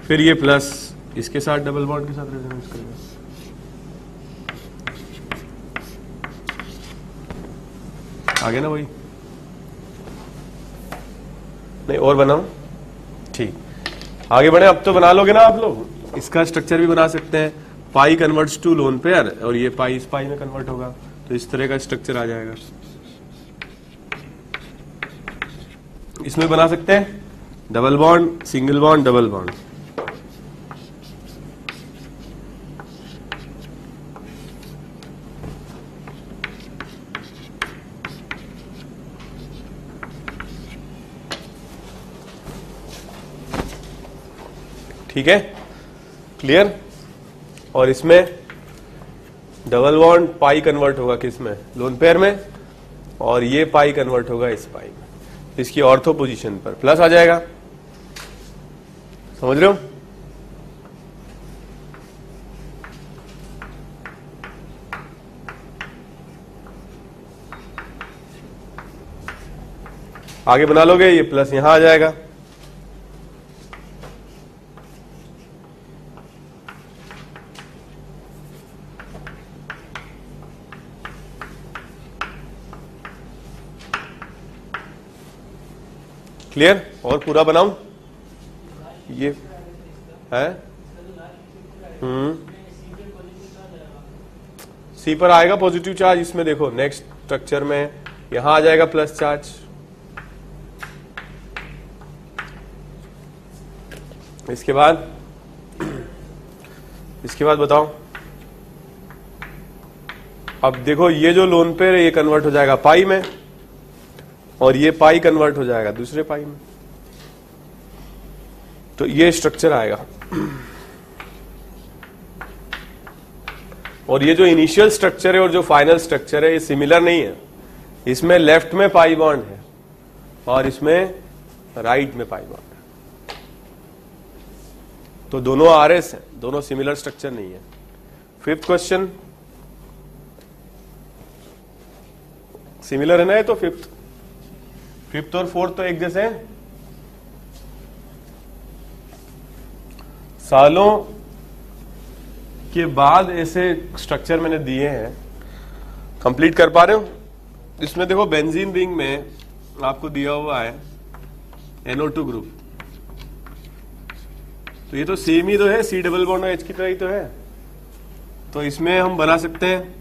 फिर ये प्लस इसके साथ डबल बॉन्ड के साथ रेजोनेंस करेगा। आगे ना वही नहीं, और बनाऊं? ठीक, आगे बढ़े। अब तो बना लोगे ना आप लोग। इसका स्ट्रक्चर भी बना सकते हैं, पाई कन्वर्ट्स टू लोन पेयर, और ये पाई इस पाई में कन्वर्ट होगा, तो इस तरह का स्ट्रक्चर आ जाएगा। इसमें बना सकते हैं double bond, single bond, double bond. ठीक है, क्लियर? और इसमें डबल बॉन्ड पाई कन्वर्ट होगा किस में? लोन पेयर में, और ये पाई कन्वर्ट होगा इस पाई में। इसकी ऑर्थो पोजीशन पर प्लस आ जाएगा। समझ रहे हो? आगे बना लोगे, ये प्लस यहां आ जाएगा। क्लियर? और पूरा बनाऊं? ये है सी पर आएगा पॉजिटिव चार्ज। इसमें देखो नेक्स्ट स्ट्रक्चर में यहां आ जाएगा प्लस चार्ज। इसके बाद बताओ। अब देखो ये जो लोन पेयर है ये कन्वर्ट हो जाएगा पाई में, और ये पाई कन्वर्ट हो जाएगा दूसरे पाई में, तो ये स्ट्रक्चर आएगा। और ये जो इनिशियल स्ट्रक्चर है और जो फाइनल स्ट्रक्चर है ये सिमिलर नहीं है। इसमें लेफ्ट में पाई बॉन्ड है और इसमें राइट में पाई बॉन्ड है, तो दोनों आरएस हैं, दोनों सिमिलर स्ट्रक्चर नहीं है। फिफ्थ क्वेश्चन सिमिलर है ना, ये तो फिफ्थ और फोर्थ तो एक जैसे हैं। सालों के बाद ऐसे स्ट्रक्चर मैंने दिए हैं, कंप्लीट कर पा रहे हो? इसमें देखो बेंजीन रिंग में आपको दिया हुआ है NO2 ग्रुप, तो ये तो सेम ही तो है, C डबल बॉन्ड H की तरह ही तो है। तो इसमें हम बना सकते हैं,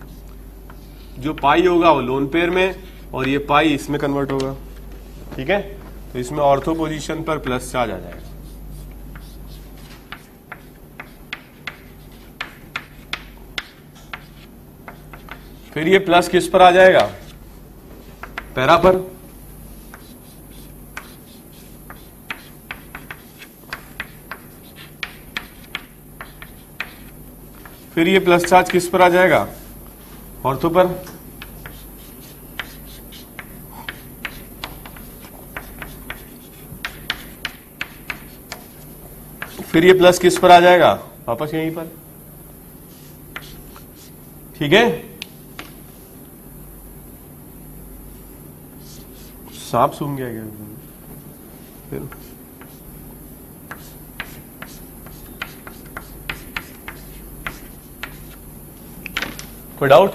जो पाई होगा वो लोन पेयर में और ये पाई इसमें कन्वर्ट होगा। ठीक है, तो इसमें ऑर्थो पोजीशन पर प्लस चार्ज आ जाएगा। फिर ये प्लस किस पर आ जाएगा? पैरा पर। फिर ये प्लस चार्ज किस पर आ जाएगा? ऑर्थो पर। फिर ये प्लस किस पर आ जाएगा? वापस यहीं पर। ठीक है, सांप सूंघ गया क्या? फिर कोई डाउट?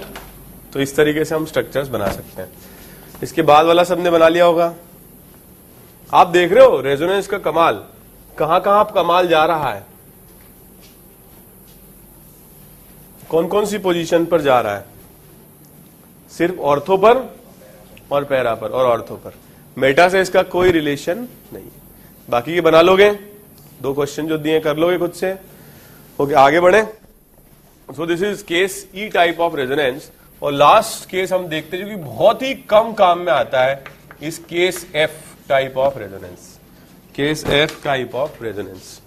तो इस तरीके से हम स्ट्रक्चर्स बना सकते हैं। इसके बाद वाला सबने बना लिया होगा। आप देख रहे हो रेजोनेंस का कमाल, कहां कहां आप कमाल जा रहा है, कौन कौन सी पोजीशन पर जा रहा है। सिर्फ ऑर्थो पर और पैरा पर और ऑर्थो पर, मेटा से इसका कोई रिलेशन नहीं है। बाकी ये बना लोगे, 2 क्वेश्चन जो दिए कर लोगे खुद से। ओके, आगे बढ़े। सो this is case E type of resonance. और लास्ट केस हम देखते हैं जो कि बहुत ही कम काम में आता है, इस case F type of resonance. Case F type of resonance,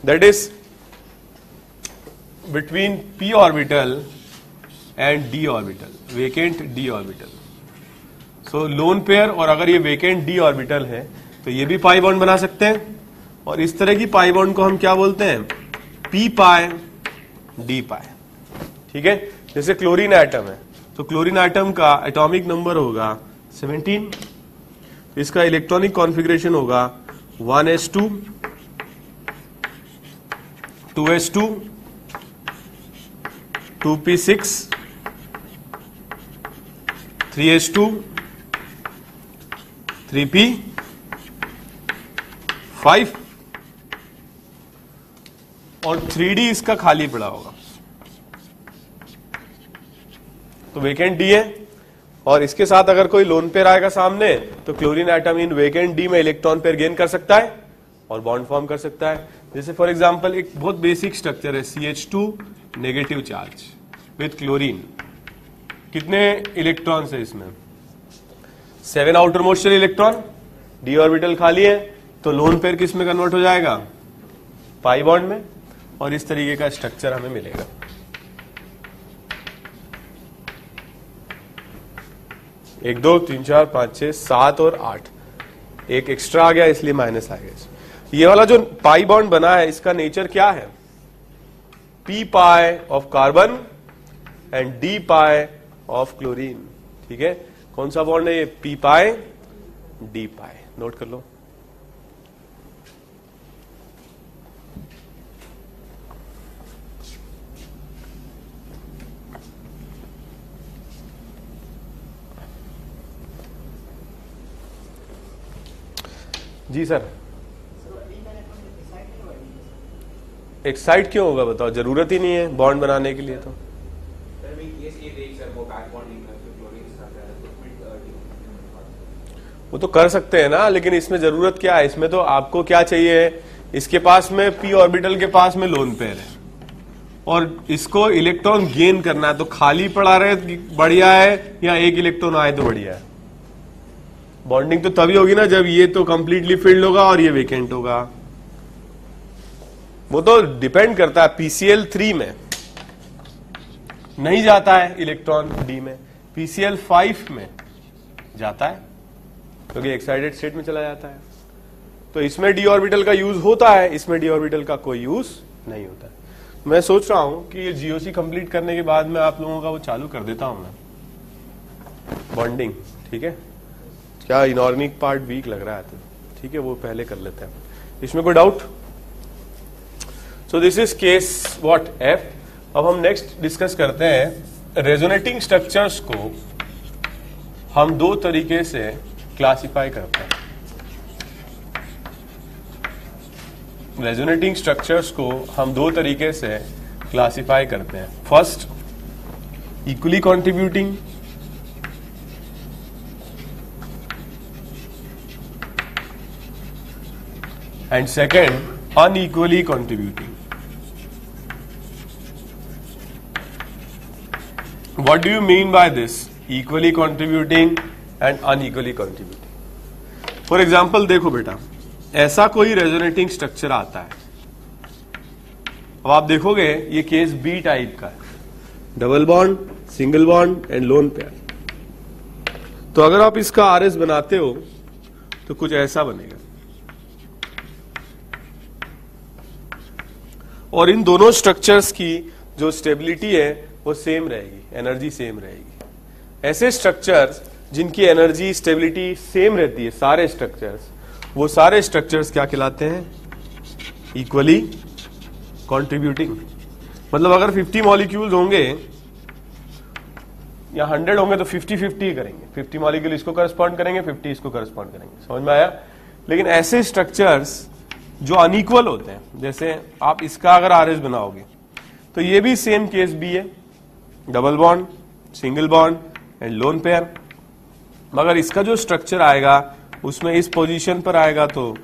that is between p orbital and d orbital, vacant d orbital. So lone pair, और अगर ये वेकेंट d ऑर्बिटल है तो ये भी पाई बॉन्ड बना सकते हैं। और इस तरह की पाई बॉन्ड को हम क्या बोलते हैं? p पाई d पाई। ठीक है, जैसे क्लोरीन एटम है तो क्लोरीन एटम का एटॉमिक नंबर होगा 17, इसका इलेक्ट्रॉनिक कॉन्फ़िगरेशन होगा 1s2 2s2 2p6 3s2 3p5 और 3d इसका खाली पड़ा होगा। तो वेकेंट डी है, और इसके साथ अगर कोई लोन पेयर आएगा सामने तो chlorine atom in vacant D में इलेक्ट्रॉन पेयर गेन कर सकता है और बॉन्ड फॉर्म कर सकता है। जैसे फॉर एग्जांपल एक बहुत बेसिक स्ट्रक्चर है CH2 negative charge with chlorine. कितने इलेक्ट्रॉन्स है इसमें? 7 outer most electron, D orbital खाली है, तो लोन पेयर किस में कन्वर्ट हो जाएगा? पाई बॉन्ड में। और इस तरीके का स्ट्रक्चर हमें मिलेगा। 1 2 3 4 5 6 7 और 8, एक एक्स्ट्रा आ गया इसलिए माइनस आ गया। ये वाला जो पाई बॉन्ड बना है इसका नेचर क्या है? p pi of carbon and d pi of chlorine. ठीक है, कौन सा बॉन्ड है ये? p पाई d पाई। नोट कर लो। जी सर, एक्साइट क्यों होगा बताओ? जरूरत ही नहीं है बॉन्ड बनाने के लिए। तो वो तो कर सकते हैं ना, लेकिन इसमें जरूरत क्या है? इसमें तो आपको क्या चाहिए? इसके पास में p ऑर्बिटल के पास में लोन पेयर है और इसको इलेक्ट्रॉन गेन करना है, तो खाली पड़ा रहे बढ़िया है या एक इलेक्ट्रॉन आए तो बढ़िया है? बॉन्डिंग तो तभी होगी ना जब ये तो कंप्लीटली फिल्ड होगा और ये वेकेंट होगा। वो तो डिपेंड करता है। PCl3 में नहीं जाता है इलेक्ट्रॉन डी में, PCl5 में जाता है क्योंकि एक्साइटेड स्टेट में चला जाता है। तो इसमें डी ऑर्बिटल का यूज होता है, इसमें डी ऑर्बिटल का कोई यूज नहीं होता है। मैं सोच रहा हूं कि ये GOC कंप्लीट करने के बाद मैं आप लोगों का वो चालू कर देता हूं मैं, बॉन्डिंग। ठीक है, क्या इनऑर्गेनिक पार्ट वीक लग रहा है? तो ठीक है, वो पहले कर लेते हैं। इसमें कोई doubt? So this is case what F. अब हम नेक्स्ट डिस्कस करते हैं रेजोनेटिंग स्ट्रक्चर्स को हम 2 तरीके से क्लासिफाई करते हैं। रेजोनेटिंग स्ट्रक्चर्स को हम 2 तरीके से क्लासिफाई करते हैं। First, equally contributing, and second, unequally contributing. What do you mean by this? Equally contributing and unequally contributing. For example, देखो बेटा, ऐसा कोई रेजोनेटिंग स्ट्रक्चर आता है। अब आप देखोगे ये केस बी टाइप का है, double bond, single bond and loan pair. तो अगर आप इसका RS बनाते हो तो कुछ ऐसा बनेगा, और इन दोनों स्ट्रक्चर्स की जो स्टेबिलिटी है वो सेम रहेगी, एनर्जी सेम रहेगी। ऐसे स्ट्रक्चर्स जिनकी एनर्जी स्टेबिलिटी सेम रहती है, सारे स्ट्रक्चर्स, वो सारे स्ट्रक्चर्स क्या कहलाते हैं? Equally contributing. मतलब अगर 50 मॉलिक्यूल्स होंगे या 100 होंगे तो 50-50 करेंगे। 50 मॉलिक्यूल इसको करस्पॉन्ड करेंगे, 50 इसको करस्पॉन्ड करेंगे। समझ में आया? लेकिन ऐसे स्ट्रक्चर्स जो अनइक्वल होते हैं, जैसे आप इसका अगर RS बनाओगे तो ये भी सेम केस बी है, double bond, single bond and lone pair. मगर इसका जो स्ट्रक्चर आएगा उसमें इस पोजीशन पर आएगा तो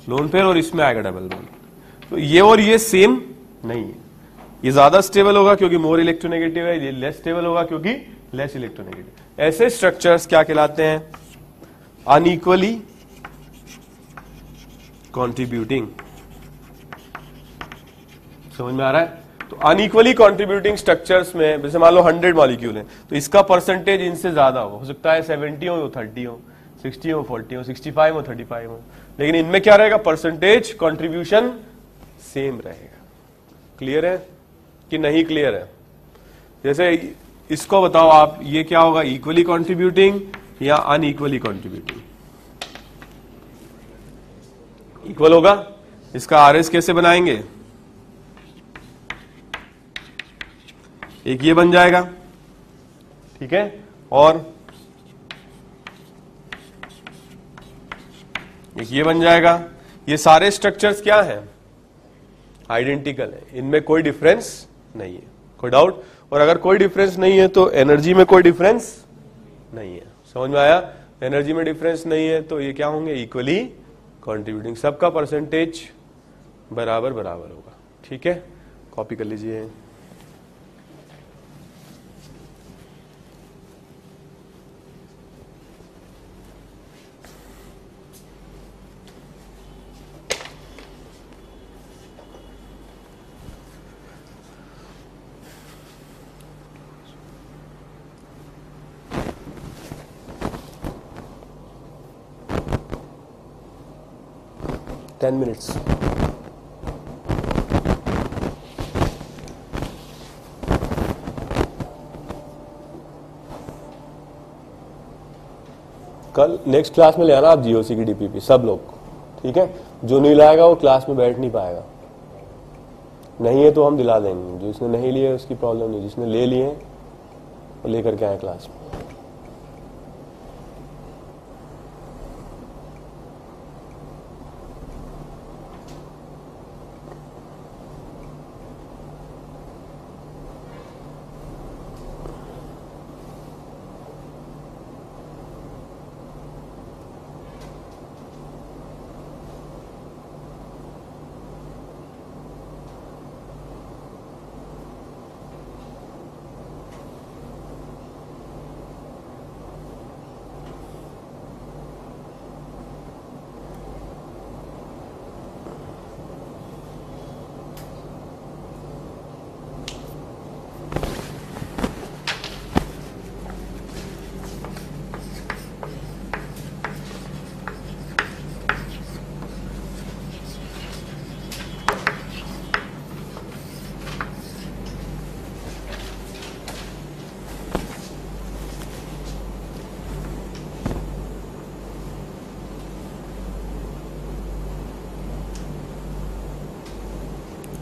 लोन पेयर और इसमें आएगा डबल बॉन्ड। तो ये और ये सेम नहीं है, ये ज्यादा स्टेबल होगा क्योंकि मोर इलेक्ट्रोनेगेटिव है, ये लेस स्टेबल होगा क्योंकि लेस इलेक्ट्रोनेगेटिव। ऐसे स्ट्रक्चर्स क्या कहलाते हैं? Unequally contributing. समझ में आ रहा है? तो अनइक्वली कॉन्ट्रीब्यूटिंग स्ट्रक्चर्स में जैसे मान लो 100 मॉलिक्यूल है तो इसका परसेंटेज इनसे ज्यादा हो सकता है 70 हो 30 हो 60 हो 40 हो 65 हो 35 हो, लेकिन इनमें क्या रहेगा? परसेंटेज कॉन्ट्रीब्यूशन सेम रहेगा। क्लियर है कि नहीं क्लियर है? जैसे इसको बताओ आप, ये क्या होगा? इक्वली कॉन्ट्रीब्यूटिंग या अनइक्वली कॉन्ट्रीब्यूटिंग? इक्वल होगा। इसका आरएस कैसे बनाएंगे? एक ये बन जाएगा, ठीक है, और एक ये बन जाएगा। ये सारे स्ट्रक्चर्स क्या हैं? आइडेंटिकल है, इनमें कोई डिफरेंस नहीं है। कोई डाउट? और अगर कोई डिफरेंस नहीं है तो एनर्जी में कोई डिफरेंस नहीं है। समझ में आया? एनर्जी में डिफरेंस नहीं है तो ये क्या होंगे? Equally contributing. सबका परसेंटेज बराबर बराबर होगा। ठीक है, कॉपी कर लीजिए। Ten minutes. कल नेक्स्ट क्लास में ले आना आप जीओसी की डीपीपी सब लोग, ठीक है? जो नहीं लाएगा वो क्लास में बैठ नहीं पाएगा। नहीं है तो हम दिला देंगे, जो इसने नहीं लिए उसकी प्रॉब्लम नहीं, जिसने ले लिए वो लेकर के आए क्लास में।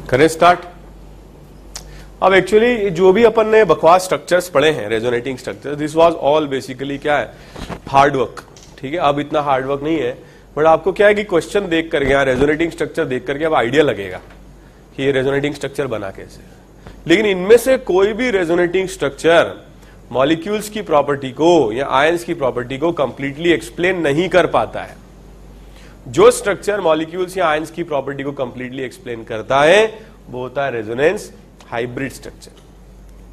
करें स्टार्ट। अब एक्चुअली जो भी अपन ने बकवास स्ट्रक्चर्स पढ़े हैं, resonating structure, this was all basically क्या है? Hard work. ठीक है, अब इतना हार्ड वर्क नहीं है, बट आपको क्या है कि क्वेश्चन देख करके, यहाँ रेजोनेटिंग स्ट्रक्चर देख करके अब आइडिया लगेगा कि ये रेजोनेटिंग स्ट्रक्चर बना कैसे। लेकिन इनमें से कोई भी रेजोनेटिंग स्ट्रक्चर मॉलिक्यूल्स की प्रॉपर्टी को या आयंस की प्रॉपर्टी को कंप्लीटली एक्सप्लेन नहीं कर पाता है। जो स्ट्रक्चर मॉलिक्यूल्स या आयंस की प्रॉपर्टी को कंप्लीटली एक्सप्लेन करता है वो होता है रेजोनेंस हाइब्रिड स्ट्रक्चर।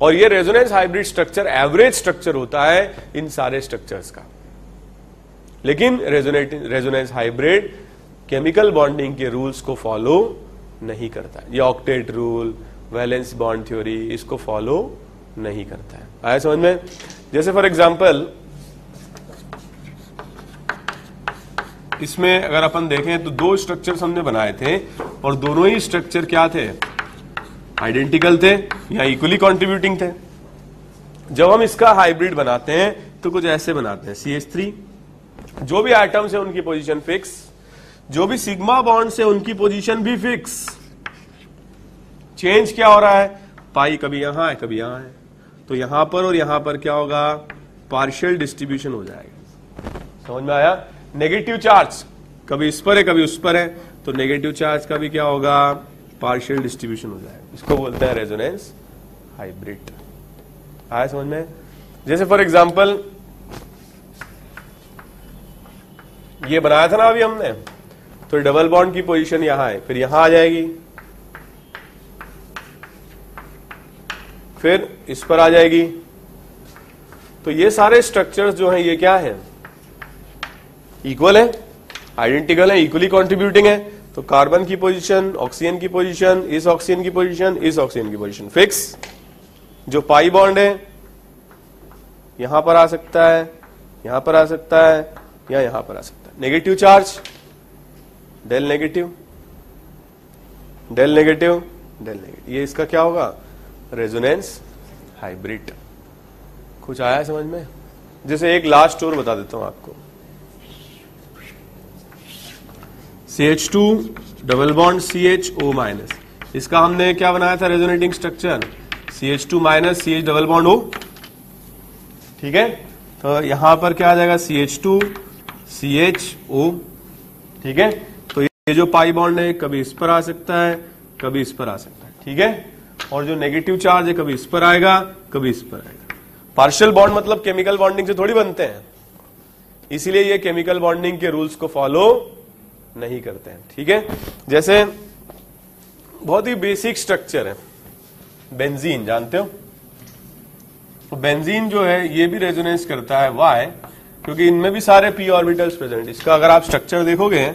और ये resonance hybrid structure average structure होता है इन सारे स्ट्रक्चर्स का। लेकिन रेजोनेंस हाइब्रिड केमिकल बॉन्डिंग के रूल्स को फॉलो नहीं करता है। ये octet rule, valence bond theory, इसको फॉलो नहीं करता है। आया समझ में? जैसे फॉर एग्जांपल इसमें अगर अपन देखें तो दो स्ट्रक्चर्स हमने बनाए थे और दोनों ही स्ट्रक्चर क्या थे? आइडेंटिकल थे या इक्वली कॉन्ट्रीब्यूटिंग थे। जब हम इसका हाइब्रिड बनाते हैं तो कुछ ऐसे बनाते हैं, CH3, जो भी एटम्स है उनकी पोजीशन फिक्स, जो भी सिग्मा बॉन्ड से उनकी पोजीशन भी फिक्स। चेंज क्या हो रहा है? पाई कभी यहां है कभी यहां है, तो यहां पर और यहां पर क्या होगा? पार्शियल डिस्ट्रीब्यूशन हो जाएगा। समझ में आया? नेगेटिव चार्ज कभी इस पर है कभी उस पर है, तो नेगेटिव चार्ज का भी क्या होगा? पार्शियल डिस्ट्रीब्यूशन हो जाएगा। इसको बोलते हैं रेजोनेंस हाइब्रिड। आया समझ में? जैसे फॉर एग्जांपल ये बनाया था ना अभी हमने, तो डबल बॉन्ड की पोजीशन यहां है, फिर यहां आ जाएगी, फिर इस पर आ जाएगी। तो ये सारे स्ट्रक्चर्स जो हैं ये क्या है, इक्वल है, आइडेंटिकल है, इक्वली कंट्रीब्यूटिंग है। तो कार्बन की पोजीशन, ऑक्सीजन की पोजीशन, इस ऑक्सीजन की पोजीशन, इस ऑक्सीजन की पोजीशन फिक्स। जो पाई बॉन्ड है यहां पर आ सकता है, यहां पर आ सकता है, या यहां पर आ सकता है। Negative charge, del negative, del negative, del negative, ये इसका क्या होगा, रेजोनेंस हाइब्रिड। कुछ आया समझ में? जैसे एक लास्ट और बता देता हूं आपको, CH2 double bond CHO minus, इसका हमने क्या बनाया था resonating structure, CH2 minus CH double bond O, ठीक है। तो यहां पर क्या आ जाएगा, CH2 CHO, ठीक है। तो ये जो पाई बॉन्ड है कभी इस पर आ सकता है, कभी इस पर आ सकता है, ठीक है। और जो नेगेटिव चार्ज है कभी इस पर आएगा, कभी इस पर आएगा। पार्शियल बॉन्ड मतलब केमिकल बॉन्डिंग से थोड़ी बनते हैं, इसीलिए ये केमिकल बॉन्डिंग के रूल्स को फॉलो नहीं करते हैं, ठीक है। जैसे बहुत ही बेसिक स्ट्रक्चर है बेंजीन, जानते हो? तो बेंजीन जो है ये भी रेजोनेंस करता है, वाई? क्योंकि इनमें भी सारे p ऑर्बिटल्स प्रेजेंट। इसका अगर आप स्ट्रक्चर देखोगे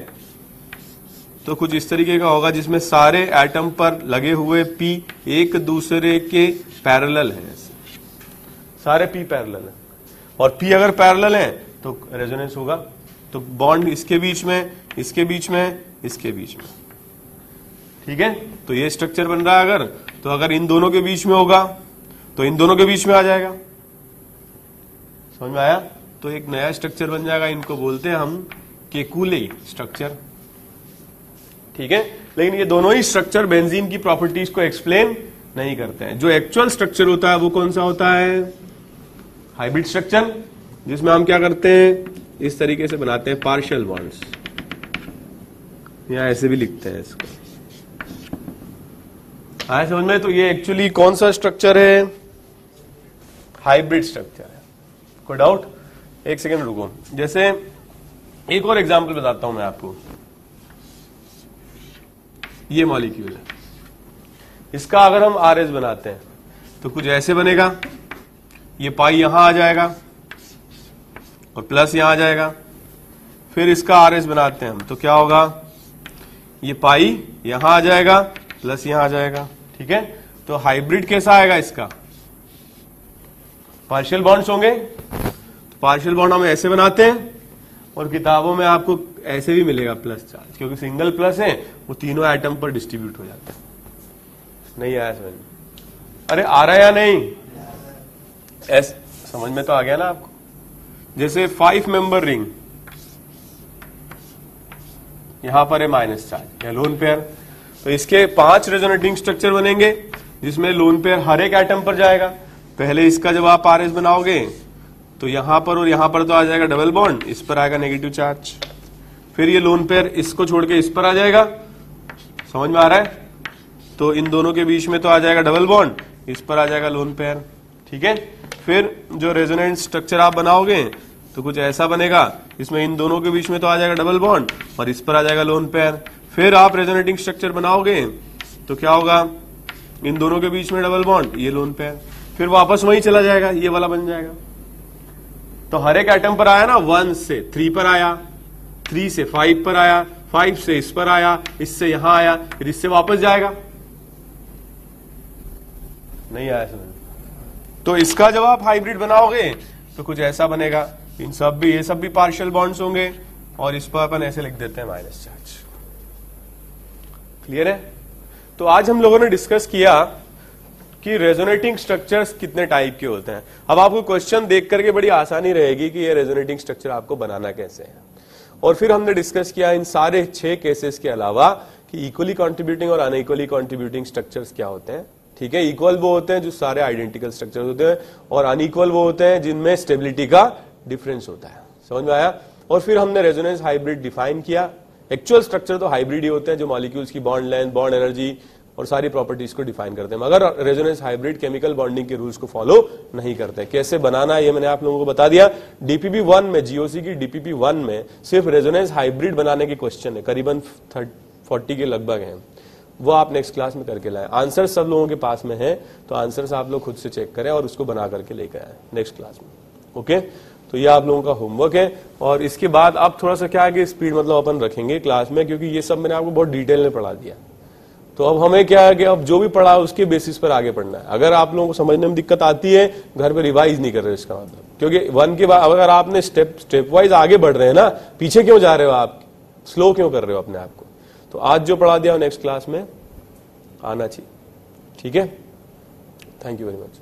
तो कुछ इस तरीके का होगा, जिसमें सारे एटम पर लगे हुए p एक दूसरे के पैरेलल हैं, सारे p पैरेलल हैं। और p अगर पैरेलल है तो रेजोनेंस होगा। तो बॉन्ड इसके बीच में, इसके बीच में, इसके बीच में, ठीक है। तो ये स्ट्रक्चर बन रहा है अगर, तो अगर इन दोनों के बीच में होगा तो इन दोनों के बीच में आ जाएगा। समझ में आया? तो एक नया स्ट्रक्चर बन जाएगा, इनको बोलते हैं हम केकुले स्ट्रक्चर, ठीक है। लेकिन ये दोनों ही स्ट्रक्चर बेंजीन की प्रॉपर्टीज को एक्सप्लेन नहीं करते हैं। जो एक्चुअल स्ट्रक्चर होता है वो कौन सा होता है, हाइब्रिड स्ट्रक्चर, जिसमें हम क्या करते हैं, इस तरीके से बनाते हैं पार्शियल बॉन्ड्स, या ऐसे भी लिखते हैं इसको, आया समझ में? तो ये एक्चुअली कौन सा स्ट्रक्चर है, हाइब्रिड स्ट्रक्चर है। कोई डाउट? एक सेकेंड रुको, जैसे एक और एग्जांपल बताता हूं मैं आपको। ये मॉलिक्यूल है, इसका अगर हम आरएस बनाते हैं तो कुछ ऐसे बनेगा, ये पाई यहां आ जाएगा और प्लस यहां आ जाएगा। फिर इसका आरएस बनाते हैं हम तो क्या होगा, ये पाई यहां आ जाएगा, प्लस यहां आ जाएगा, ठीक है। तो हाइब्रिड कैसा आएगा इसका, पार्शियल बॉन्ड्स होंगे। तो पार्शियल बॉन्ड हम ऐसे बनाते हैं और किताबों में आपको ऐसे भी मिलेगा प्लस चार्ज, क्योंकि सिंगल प्लस है वो तीनों एटम पर डिस्ट्रीब्यूट हो जाता है। नहीं आया समझ में? अरे आ रहा है या नहीं? समझ में तो आ गया ना आपको? जैसे 5 मेंबर रिंग, यहां पर है माइनस चार्ज या लोन पेयर, तो इसके 5 रेजोनेटिंग स्ट्रक्चर बनेंगे, जिसमें लोन पेयर हर एक एटम पर जाएगा। पहले इसका जब आप आरएस बनाओगे तो यहां पर और यहां पर तो आ जाएगा डबल बॉन्ड, इस पर आएगा नेगेटिव चार्ज। फिर ये लोन पेयर इसको छोड़ के इस पर आ जाएगा, समझ में आ रहा है? तो इन दोनों के बीच में तो आ जाएगा डबल बॉन्ड, इस पर आ जाएगा लोन पेयर, ठीक है। फिर जो रेजोनेंस स्ट्रक्चर आप बनाओगे तो कुछ ऐसा बनेगा, इसमें इन दोनों के बीच में तो आ जाएगा डबल बॉन्ड और इस पर आ जाएगा लोन पेयर। फिर आप रेजोनेटिंग स्ट्रक्चर बनाओगे तो क्या होगा, इन दोनों के बीच में डबल बॉन्ड, ये लोन पेयर, फिर वापस वहीं चला जाएगा, ये वाला बन जाएगा। तो हर एक एटम पर आया ना, 1 से 3 पर आया, 3 से 5 पर आया, 5 से इस पर आया, इससे यहां आया, फिर इससे वापस जाएगा। नहीं आया समझ? तो इसका जब आप हाइब्रिड बनाओगे तो कुछ ऐसा बनेगा, इन सब भी, ये सब भी पार्शियल बॉन्ड्स होंगे और इस पर अपन ऐसे लिख देते हैं माइनस चार्ज। क्लियर है? तो आज हम लोगों ने डिस्कस किया कि रेजोनेटिंग स्ट्रक्चर्स कितने टाइप के होते हैं। अब आपको क्वेश्चन देख करके बड़ी आसानी रहेगी कि ये रेजोनेटिंग स्ट्रक्चर आपको बनाना कैसे है। और फिर हमने डिस्कस किया इन सारे 6 केसेस के अलावा कि इक्वली कंट्रीब्यूटिंग और अनइक्वली कंट्रीब्यूटिंग स्ट्रक्चर्स क्या होते हैं, ठीक है। इक्वल वो होते हैं जो सारे आइडेंटिकल स्ट्रक्चर्स होते हैं, और अनइक्वल वो होते हैं जिनमें स्टेबिलिटी का डिफरेंस होता है। समझ में आया? और फिर हमने रेजोनेंस हाइब्रिड डिफाइन किया। एक्चुअल स्ट्रक्चर तो हाइब्रिड ही होते हैं, जो मॉलिक्यूल्स की बॉन्ड लेंथ, बॉन्ड एनर्जी, और सारी प्रॉपर्टीज को डिफाइन करते हैं, मगर रेजोनेंस हाइब्रिड केमिकल बॉन्डिंग के रूल्स को फॉलो नहीं करते। कैसे बनाना ये मैंने आप लोगों को बता दिया। डीपीपी 1 में, जीओसी की डीपीपी 1 में सिर्फ रेजोनेंस हाइब्रिड बनाने की क्वेश्चन है, करीबन 40 के लगभग हैं, वो आप नेक्स्ट क्लास में करके लाएं। आंसर सब लोगों के पास में है, तो आंसर्स आप लोग खुद से चेक करें और उसको बना करके लेकर आए नेक्स्ट क्लास में। ओके, तो ये आप लोगों का होमवर्क है। और इसके बाद अब थोड़ा सा क्या है कि स्पीड मतलब अपन रखेंगे क्लास में, क्योंकि ये सब मैंने आपको बहुत डिटेल में पढ़ा दिया। तो अब हमें क्या है कि अब जो भी पढ़ा है उसके बेसिस पर आगे पढ़ना है। अगर आप लोगों को समझने में दिक्कत आती है, घर पे रिवाइज नहीं कर रहे इसका मतलब, क्योंकि 1 के बाद अगर आपने स्टेप वाइज आगे बढ़ रहे हैं ना, पीछे क्यों जा रहे हो आप, स्लो क्यों कर रहे हो अपने आप को। तो आज जो पढ़ा दिया नेक्स्ट क्लास में आना चाहिए। ठीक है, थैंक यू वेरी मच।